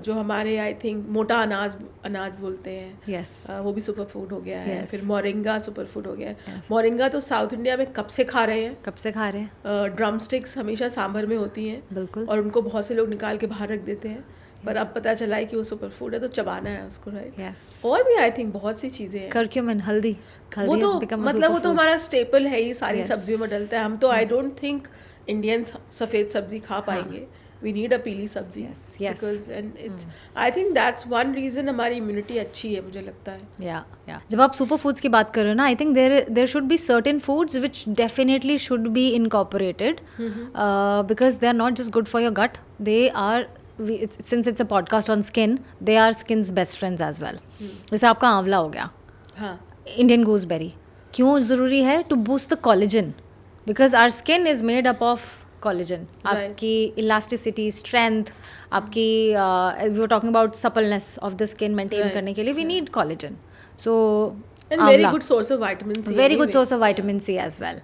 जो हमारे आई थिंक मोटा अनाज बोलते हैं, Yes. वो भी सुपर फूड हो गया है. Yes. फिर मोरिंगा सुपर फूड हो गया है. मोरिंगा तो साउथ इंडिया में कब से खा रहे हैं. कब से खा रहे हैं? ड्रम स्टिक्स हमेशा सांभर में होती हैं, बिल्कुल. और उनको बहुत से लोग निकाल के बाहर रख देते हैं. पर अब पता चला है कि वो सुपर फूड है, तो चबाना है उसको, राइट? Yes. और भी आई थिंक बहुत सी चीज़ें हैं. Curcumin, हल्दी. वो हल्दी तो has become a मतलब वो तो superfood. हमारा स्टेपल है ही, सारी Yes. सब्जियों में डलता है. हम तो आई डोंट थिंक इंडियंस सफ़ेद सब्जी खा पाएंगे. वी नीड अ पीली सब्जी. Yes, yes. Because and it's, I think that's one reason हमारी इम्यूनिटी अच्छी है, मुझे लगता है. या जब आप सुपर फूड्स की बात कर रहे हो ना, I think there should be certain foods which definitely should be incorporated, because they are not just good for your gut, they are, since it's a podcast on skin, they are skin's best friends as well. जैसे आपका आंवला हो गया, हाँ, Indian gooseberry क्यों ज़रूरी है? To boost the collagen, because our skin is made up of collagen. आपकी इलास्टिसिटी, स्ट्रेंथ, आपकी we are talking about suppleness of the skin maintain करने के लिए we need collagen. So and very good source of vitamin C. Very good source of vitamin C as well.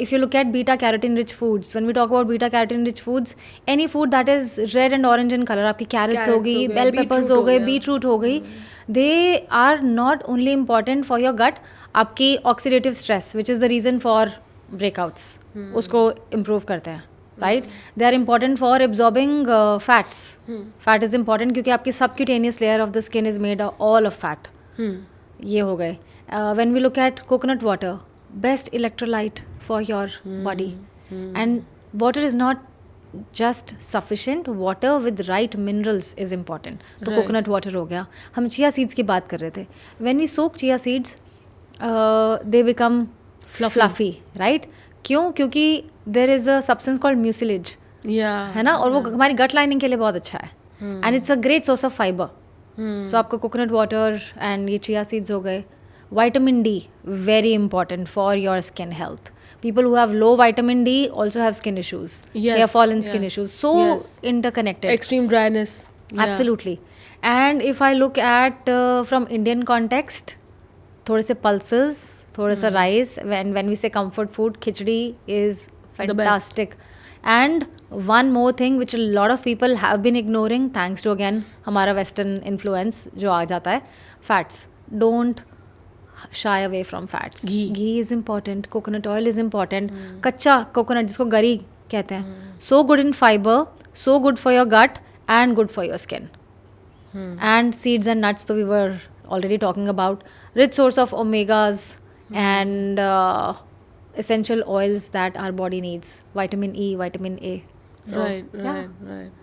If you look at beta carotene rich foods, when we talk about beta carotene rich foods, any food that is red and orange in color, आपकी carrots हो गई, bell peppers हो गए, beetroot हो गई, they are not only important for your gut, आपकी oxidative stress, which is the reason for breakouts, उसको improve करते हैं. right? They are important for absorbing fats. Fat is important क्योंकि आपकी subcutaneous layer of the skin is made all of fat. ये हो गए. When we look at coconut water, best electrolyte for your body. And water is not just sufficient, water with right minerals is important. तो coconut water हो गया. हम chia seeds की बात कर रहे थे. When we soak chia seeds, they become fluffy, right? क्यों? क्योंकि there is a substance called mucilage, है ना? और वो हमारी gut lining के लिए बहुत अच्छा है. And it's a great source of fiber. So आपको coconut water and ये chia seeds हो गए. Vitamin D, very important for your skin health. People who have low vitamin D also have skin issues. Hair fall and skin issues. So interconnected. Extreme dryness. Absolutely. And if I look at from Indian context, थोड़े से pulses, थोड़ा सा rice. When we say comfort food, khichdi is fantastic. And one more thing which a lot of people have been ignoring, thanks to again हमारा western influence जो आ जाता है, fats. Don't shy away from fats. Ghee is important. Coconut oil is important. कच्चा coconut जिसको गरी कहते हैं, so good in fiber, so good for your gut and good for your skin. And seeds and nuts, so we were already talking about. Rich source of omegas and essential oils that our body needs. Vitamin E, vitamin A. So, right.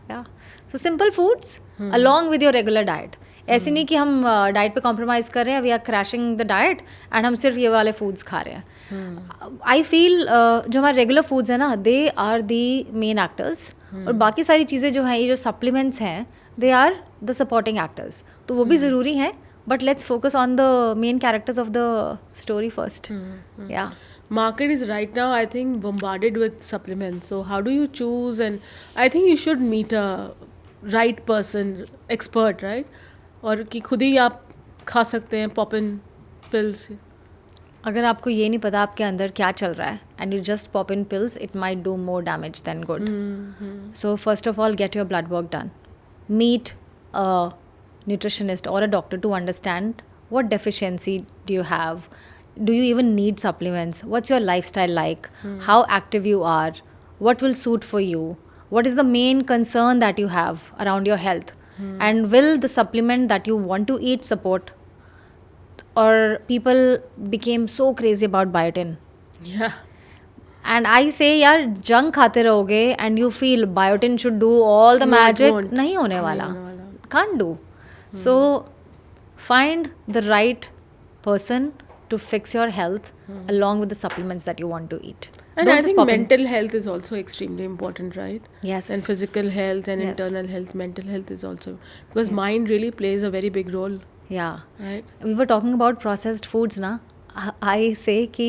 Yeah. So simple foods along with your regular diet. ऐसे नहीं कि हम diet पे compromise कर रहे हैं, we are crashing the diet and हम सिर्फ ये वाले फूड्स खा रहे हैं. आई फील जो हमारे रेगुलर फूड्स हैं ना, they are the main actors, और बाकी सारी चीज़ें जो हैं, ये जो सप्लीमेंट्स हैं, they are the supporting actors. तो वो भी ज़रूरी हैं, but let's focus on the main characters of the story first. या Market is right now, I think, bombarded with supplements. So how do you choose? And I think you should meet a right person, expert, right? और कि खुद ही आप खा सकते हैं pop in pills. अगर आपको ये नहीं पता आपके अंदर क्या चल रहा है and you just pop in pills, it might do more damage than good. So first of all, get your blood work done. Meet a nutritionist और a doctor to understand what deficiency do you have. Do you even need supplements? What's your lifestyle like? How active you are? What will suit for you? What is the main concern that you have around your health? And will the supplement that you want to eat support? Or people became so crazy about biotin. Yeah. And I say, यार junk खाते रहोगे and you feel biotin should do all the magic. नहीं होने वाला. Can't do. So find the right person to fix your health along with the supplements that you want to eat. And Don't I just think pop in. mental health is also extremely important, right? Yes. And physical health and Yes. internal health, mental health is also, because mind really plays a very big role, Yeah. right? We were talking about processed foods na. I say कि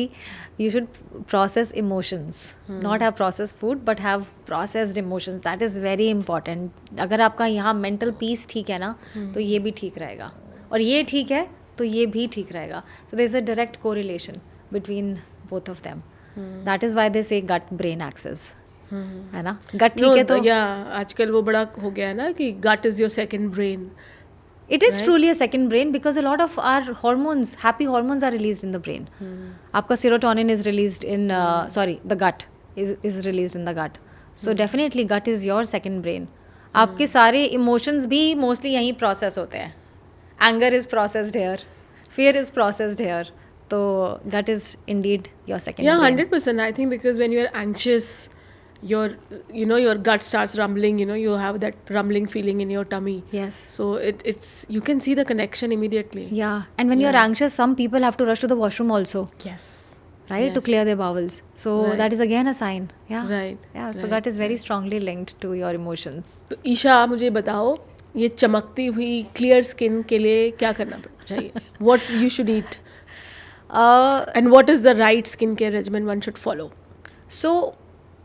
you should process emotions, not have processed food but have processed emotions. That is very important. अगर आपका यहाँ mental peace ठीक है ना, तो ये भी ठीक रहेगा, और ये ठीक है तो ये भी ठीक रहेगा. So there is a direct correlation between both of them. That is why they say gut brain axis. है ना, gut ठीक है तो आजकल वो बड़ा हो गया है ना कि gut is your second brain. It is truly a second brain because a lot of our hormones, happy hormones, are released in the brain. आपका serotonin is released in, the gut is released in the gut. So definitely gut is your second brain. आपके सारे emotions भी mostly यहीं process होते हैं. Anger is processed here, fear is processed here. So gut is indeed your second brain. Yeah, 100%. I think because when you are anxious, your gut starts rumbling. You have that rumbling feeling in your tummy. Yes. So it's you can see the connection immediately. Yeah, and when you're anxious, some people have to rush to the washroom also. Yes. Right, Yes. to clear their bowels. So that is again a sign. Yeah. Right. Yeah. So right, gut is very strongly linked to your emotions. तो ईशा, मुझे बताओ, ये चमकती हुई clear skin के लिए क्या करना चाहिए? What you should eat? And what is the right skincare regimen one should follow? So,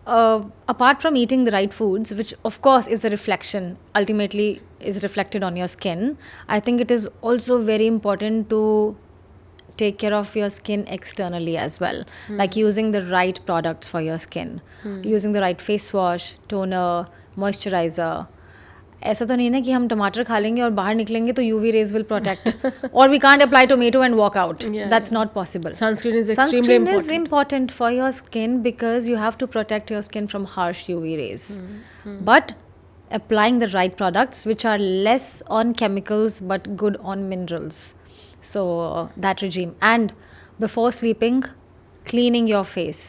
apart from eating the right foods, which of course is a reflection, ultimately is reflected on your skin, I think it is also very important to take care of your skin externally as well. Like using the right products for your skin, using the right face wash, toner, moisturizer, ऐसा तो नहीं ना कि हम टमाटर खा लेंगे और बाहर निकलेंगे तो UV rays will protect or we can't apply tomato and walk out. Yeah, That's not possible. Sunscreen is extremely Sunscreen important. is important for your skin because you have to protect your skin from harsh UV rays. But applying the right products which are less on chemicals but good on minerals. So that regime. And before sleeping, cleaning your face.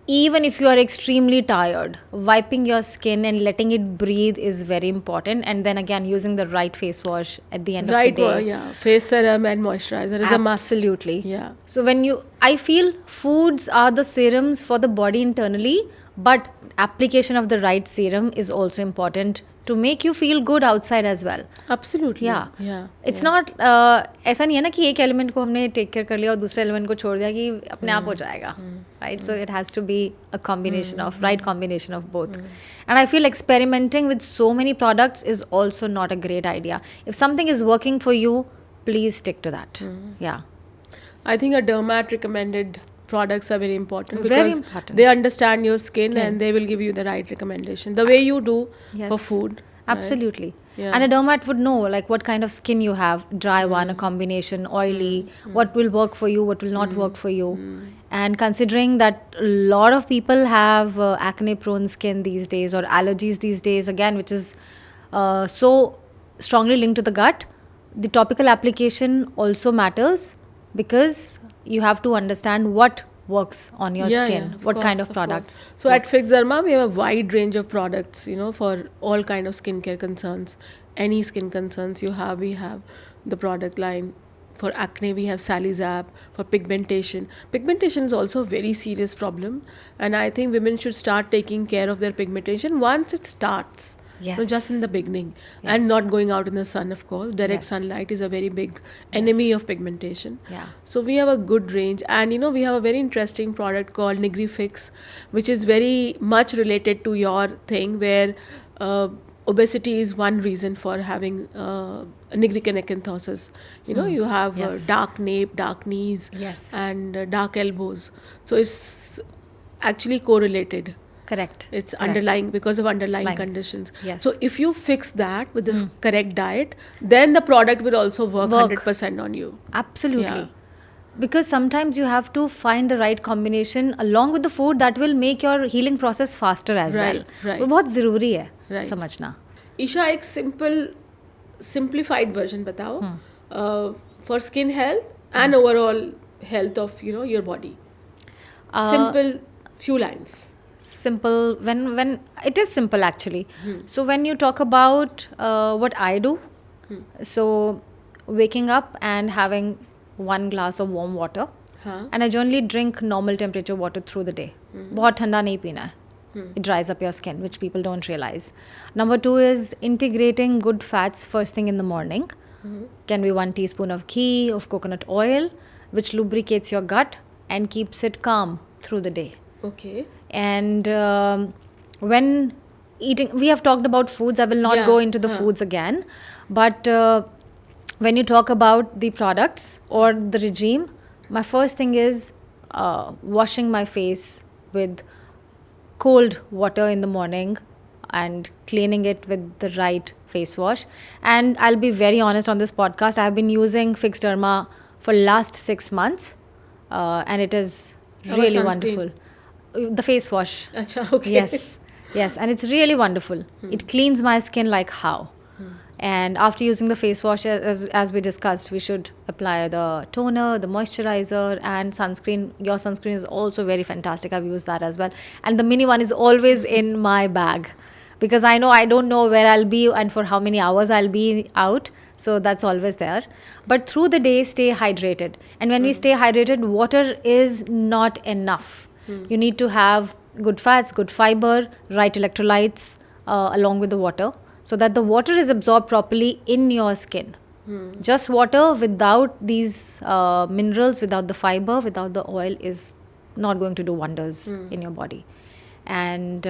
Even if you are extremely tired, wiping your skin and letting it breathe is very important. And then again, using the right face wash at the end of the Right, day. yeah. Face serum and moisturizer is a must. Absolutely. Yeah. So I feel foods are the serums for the body internally, but application of the right serum is also important to make you feel good outside as well. Absolutely. Yeah. Yeah. It's not ऐसा नहीं है ना कि एक element को हमने take care कर लिया और दूसरे एलिमेंट को छोड़ दिया कि अपने आप हो जाएगा, right? So it has to be a combination of right combination of both. And I feel experimenting with so many products is also not a great idea. If something is working for you, please stick to that. Yeah. I think a dermat recommended products are very important Very because important. they understand your skin and they will give you the right recommendation. The way you do Yes. for food. Absolutely. Yeah. And a dermat would know like what kind of skin you have, dry one, a combination, oily, what will work for you, what will not work for you. And considering that a lot of people have acne prone skin these days or allergies these days, again, which is so strongly linked to the gut, the topical application also matters because you have to understand what works on your skin, of what course, kind of course. products. So at Fixderma, we have a wide range of products, for all kind of skincare concerns. Any skin concerns you have, we have the product line. For acne, we have Salizap. For pigmentation. Pigmentation is also a very serious problem. And I think women should start taking care of their pigmentation once it starts. Yes. Just in the beginning. Yes. And not going out in the sun, of course. Direct Yes. sunlight is a very big enemy of pigmentation. Yeah. So we have a good range, and we have a very interesting product called NigriFix, which is very much related to your thing, where obesity is one reason for having nigricane-acanthosis. You have Yes. dark nape, dark knees, Yes. and dark elbows. So it's actually correlated. Correct. It's Correct. underlying because of underlying Lying. conditions. Yes. So if you fix that with the correct diet, then the product will also work 100% on you. Absolutely. Yeah. Because sometimes you have to find the right combination along with the food that will make your healing process faster as Right, well. right. वो बहुत ज़रूरी है Right. समझना. ईशा, एक simplified version बताओ for skin health and overall health of your body. Simple few lines. Simple when it is simple actually. So when you talk about what I do, so waking up and having 1 glass of warm water, हाँ. and I generally drink normal temperature water through the day. बहुत ठंडा नहीं पीना है. It dries up your skin, which people don't realize. Number 2 is integrating good fats first thing in the morning. Can be 1 teaspoon of ghee, of coconut oil, which lubricates your gut and keeps it calm through the day. Okay. And when eating, we have talked about foods. I will not Yeah. go into the foods again. But when you talk about the products or the regime, my first thing is washing my face with cold water in the morning and cleaning it with the right face wash. And I'll be very honest on this podcast, I have been using Fixderma for last 6 months, and it is Our really sunscreen. wonderful. The face wash. Acha, okay. Yes, and it's really wonderful. It cleans my skin like how. And after using the face wash, as we discussed, we should apply the toner, the moisturizer, and sunscreen. Your sunscreen is also very fantastic. I've used that as well. And the mini one is always in my bag because I don't know where I'll be and for how many hours I'll be out. So that's always there. But through the day, stay hydrated. And when we stay hydrated, water is not enough. You need to have good fats, good fiber, right electrolytes along with the water, so that the water is absorbed properly in your skin. Just water without these minerals, without the fiber, without the oil is not going to do wonders in your body. And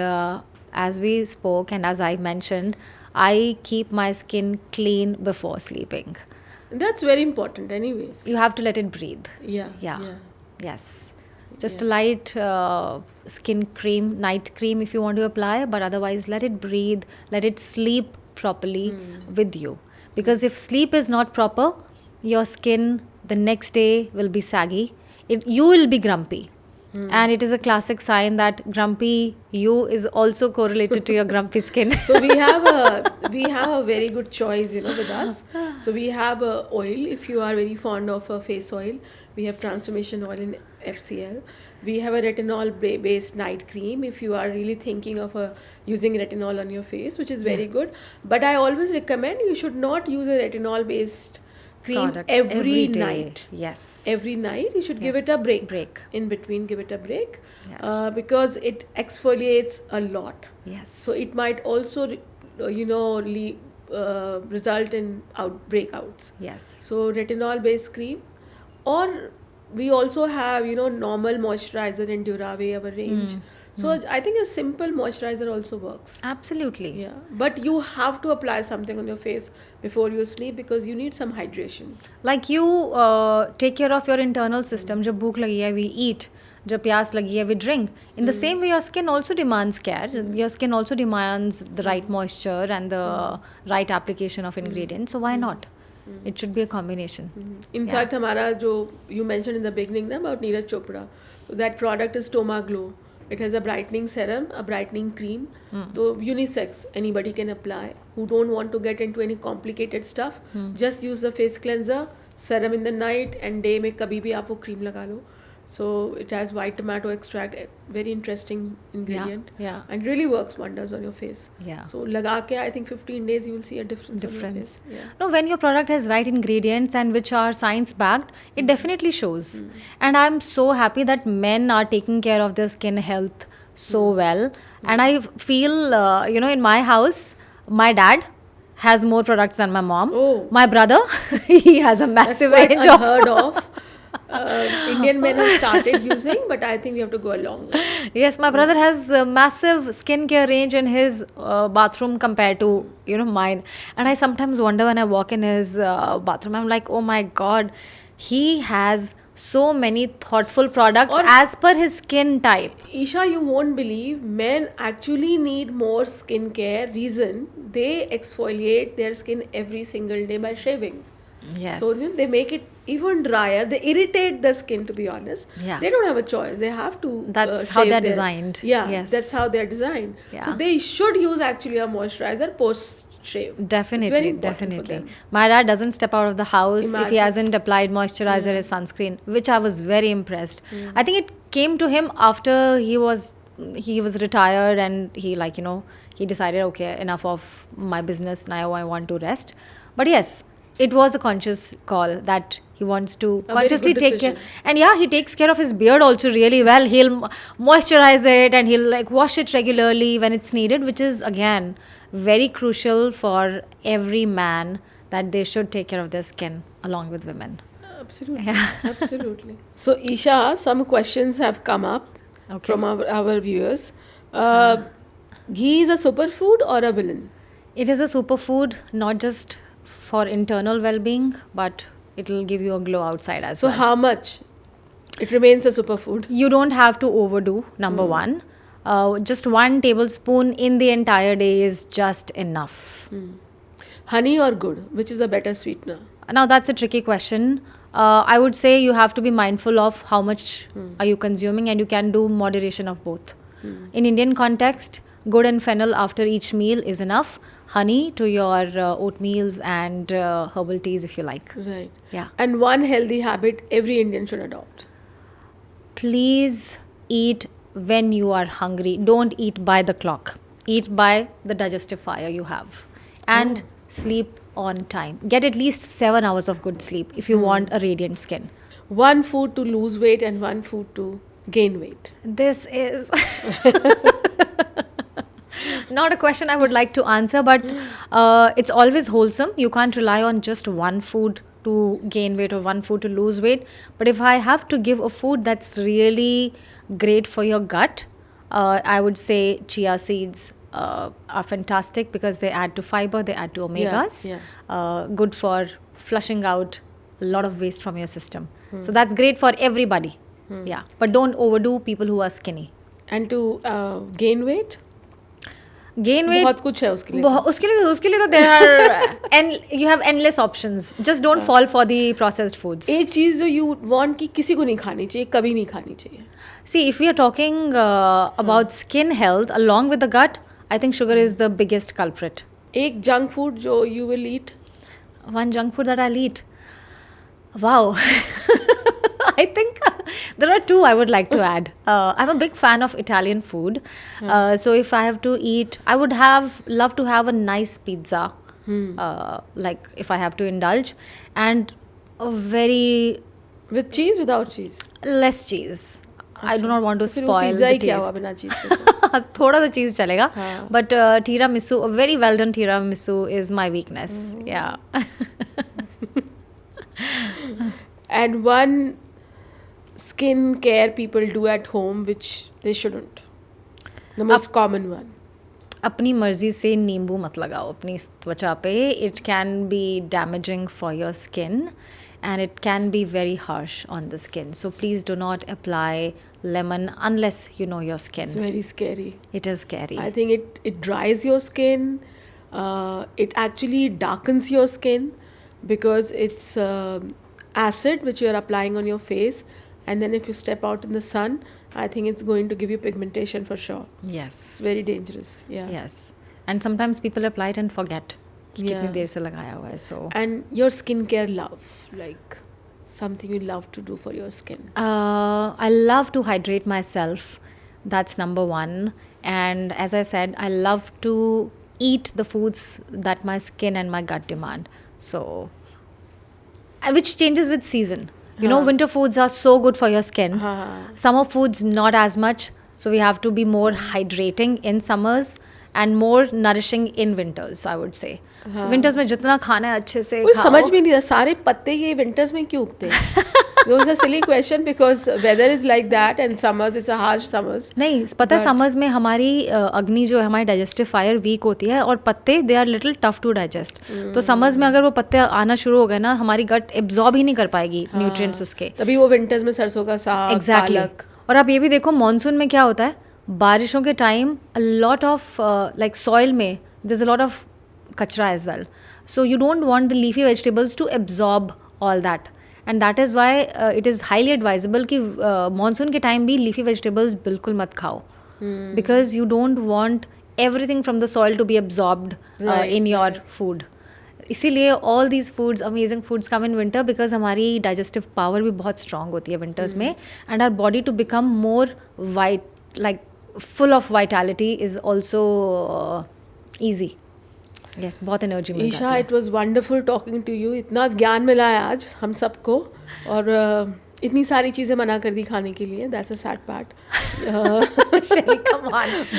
as we spoke and as I mentioned, I keep my skin clean before sleeping. That's very important anyways. You have to let it breathe. Yeah. Yeah. Yes. Just a Yes. light skin cream, night cream if you want to apply, but otherwise let it breathe, let it sleep properly with you. Because if sleep is not proper, your skin the next day will be saggy. You will be grumpy. And it is a classic sign that grumpy you is also correlated to your grumpy skin. So we have a very good choice, with us. So we have a oil. If you are very fond of a face oil, we have transformation oil in FCL. We have a retinol based night cream. If you are really thinking of using retinol on your face, which is very good. But I always recommend you should not use a retinol based cream Product every day. night. Yes. Every night you should give it a break. In between, give it a break. Because it exfoliates a lot. Yes. So it might also result in breakouts. Yes. So retinol based cream, or we also have normal moisturizer in Durave, our range. So I think a simple moisturizer also works. Absolutely. Yeah, but you have to apply something on your face before you sleep because you need some hydration. Like you take care of your internal system. जब भूख लगी है, we eat. जब प्यास लगी है, we drink. In the same way, your skin also demands care. Your skin also demands the right moisture and the right application of ingredients. So why not? It should be a combination. In fact, हमारा जो you mentioned in the beginning ना about Neeraj Chopra, so that product is Stoma Glow. It has a brightening serum, a brightening cream. So unisex, anybody can apply. Who don't want to get into any complicated stuff, just use the face cleanser, serum in the night, and day में कभी भी आप वो cream लगा लो. So it has white tomato extract, a very interesting ingredient, yeah. and really works wonders on your face. Yeah. So लगा के I think 15 days you will see a difference. On your face. Yeah. No, when your product has right ingredients and which are science backed, it definitely shows. And I'm so happy that men are taking care of their skin health so well. And I feel, in my house, my dad has more products than my mom. Oh. My brother, he has a massive That's quite range of. unheard of. Indian men have started using, but I think we have to go along. Yes, my brother has a massive skincare range in his bathroom compared to mine. And I sometimes wonder when I walk in his bathroom, I'm like, oh my god, he has so many thoughtful products as per his skin type. Isha, you won't believe, men actually need more skincare. Reason, they exfoliate their skin every single day by shaving. Yes. So they make it even drier. They irritate the skin, to be honest. Yeah. They don't have a choice. They have to. That's how shave they're their- designed. Yeah, Yes. that's how they're designed. Yeah. So they should use actually a moisturizer post shave. Definitely. My dad doesn't step out of the house if he Imagine. hasn't applied moisturizer or sunscreen, which I was very impressed. I think it came to him after he was retired and he he decided, okay, enough of my business, now I want to rest. But yes, it was a conscious call that he wants to A very consciously good take care. decision. And yeah, he takes care of his beard also really well. He'll moisturize it and he'll wash it regularly when it's needed, which is again very crucial for every man, that they should take care of their skin along with women. Absolutely. Absolutely. So, Isha, some questions have come up from our viewers. Ghee is a superfood or a villain? It is a superfood, not just for internal well-being, but it will give you a glow outside as So, well. how much? It remains a superfood. You don't have to overdo, number one. Just 1 tablespoon in the entire day is just enough. Honey or good? Which is a better sweetener? Now that's a tricky question. I would say you have to be mindful of how much are you consuming, and you can do moderation of both. In Indian context, good and fennel after each meal is enough. Honey to your oatmeals and herbal teas if you like. Right. Yeah. And one healthy habit every Indian should adopt. Please eat when you are hungry. Don't eat by the clock. Eat by the digestive fire you have. And sleep on time. Get at least 7 hours of good sleep if you want a radiant skin. One food to lose weight and one food to gain weight. This is not a question I would like to answer, but it's always wholesome. You can't rely on just one food to gain weight or one food to lose weight. But if I have to give a food that's really great for your gut, I would say chia seeds are fantastic because they add to fiber, they add to omegas. Good for flushing out a lot of waste from your system. So that's great for everybody. Yeah, but don't overdo people who are skinny. And to gain weight, Gain weight. बहुत कुछ है उसके लिए. उसके लिए तो there are and you have endless options. Just don't fall for the processed foods. एक चीज़ जो you want कि किसी को नहीं खानी चाहिए, कभी नहीं खानी चाहिए. See, if we are talking about skin health along with the gut, I think sugar is the biggest culprit. एक जंक फूड जो you will eat. One junk food that I'll eat. Wow. I think there are two I would like to add. I'm a big fan of Italian food. So if I have to eat, I would love to have a nice pizza. Like if I have to indulge. And a very With cheese, without cheese. less cheese. I do not want to फिर वो spoil pizza the ही क्या हुआ taste. बिना चीज़ के तो? थोड़ा सा चीज़ चलेगा. हाँ. But tiramisu, a very well done tiramisu is my weakness. Yeah. And one skin care people do at home which they shouldn't. The most common one. अपनी मर्जी से नींबू मत लगाओ अपनी त्वचा पे. It can be damaging for your skin and it can be very harsh on the skin. So please do not apply lemon unless you know your skin. It's very scary. It is scary. I think it dries your skin. It actually darkens your skin because it's acid which you're applying on your face, and then if you step out in the sun, I think it's going to give you pigmentation for sure. Yes. It's very dangerous. Yeah. Yes. And sometimes people apply it and forget कि Yeah. कितनी देर से लगाया हुआ है. So And your skincare love, like something you love to do for your skin. I love to hydrate myself. That's number one. And as I said, I love to eat the foods that my skin and my gut demand. So, which changes with season. You know, winter foods are so good for your skin. Summer foods not as much. So we have to be more hydrating in summers and more nourishing in winters, I would say. So winters में जितना खाना है अच्छे से मुझे खाओ. समझ में नहीं आता सारे पत्ते ये विंटर्स में क्यों उगते हैं. It was a silly question because weather is like that and summers it's a harsh summers. नहीं पता है समर्स में हमारी अग्नि जो है हमारी डाइजेस्टिव फायर वीक होती है और पत्ते they are little tough to digest. तो समर्स में अगर वो पत्ते आना शुरू हो गए ना हमारी गट एब्जॉर्ब ही नहीं कर पाएगी न्यूट्रिएंट्स उसके. तभी वो विंटर्स में सरसों का साग, एग्जैक्टली. पालक. और आप ये भी देखो मॉनसून में क्या होता है बारिशों के time a lot of like soil में there is a lot of kachra as well. So you don't want the leafy vegetables to absorb all that. And that is why it is highly advisable कि monsoon के time भी leafy vegetables बिल्कुल मत खाओ because you don't want everything from the soil to be absorbed in your food. इसीलिए all these foods amazing foods come in winter because हमारी digestive power भी बहुत स्ट्रांग होती है विंटर्स में and our body to become more vital like full of vitality is also easy. Yes बहुत energy मिल जाती ईशा, है. It was wonderful talking to you. इतना ज्ञान मिला है आज हम सबको और इतनी सारी चीज़ें मना कर दी खाने के लिए. That's a sad part.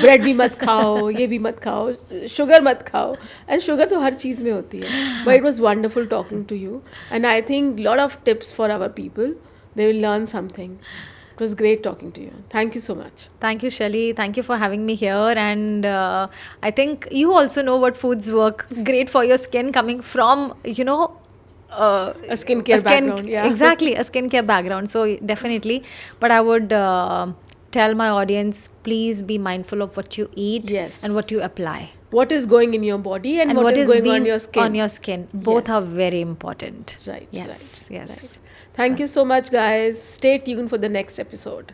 Bread भी मत खाओ, ये भी मत खाओ, शुगर मत खाओ. एंड शुगर तो हर चीज़ में होती है. But it was wonderful talking to you and I think lot of tips for our people. They will learn something. It was great talking to you. Thank you so much. Thank you, Shelly. Thank you for having me here. And I think you also know what foods work great for your skin coming from, you know, A skincare background, yeah. Exactly, a skincare background. So definitely. But I would tell my audience, please be mindful of what you eat Yes. and what you apply. What is going in your body and what is going on your skin. On your skin. Both Yes. are very important. Right. Yes. Right. Yes. Right. Thank you so much, guys. Stay tuned for the next episode.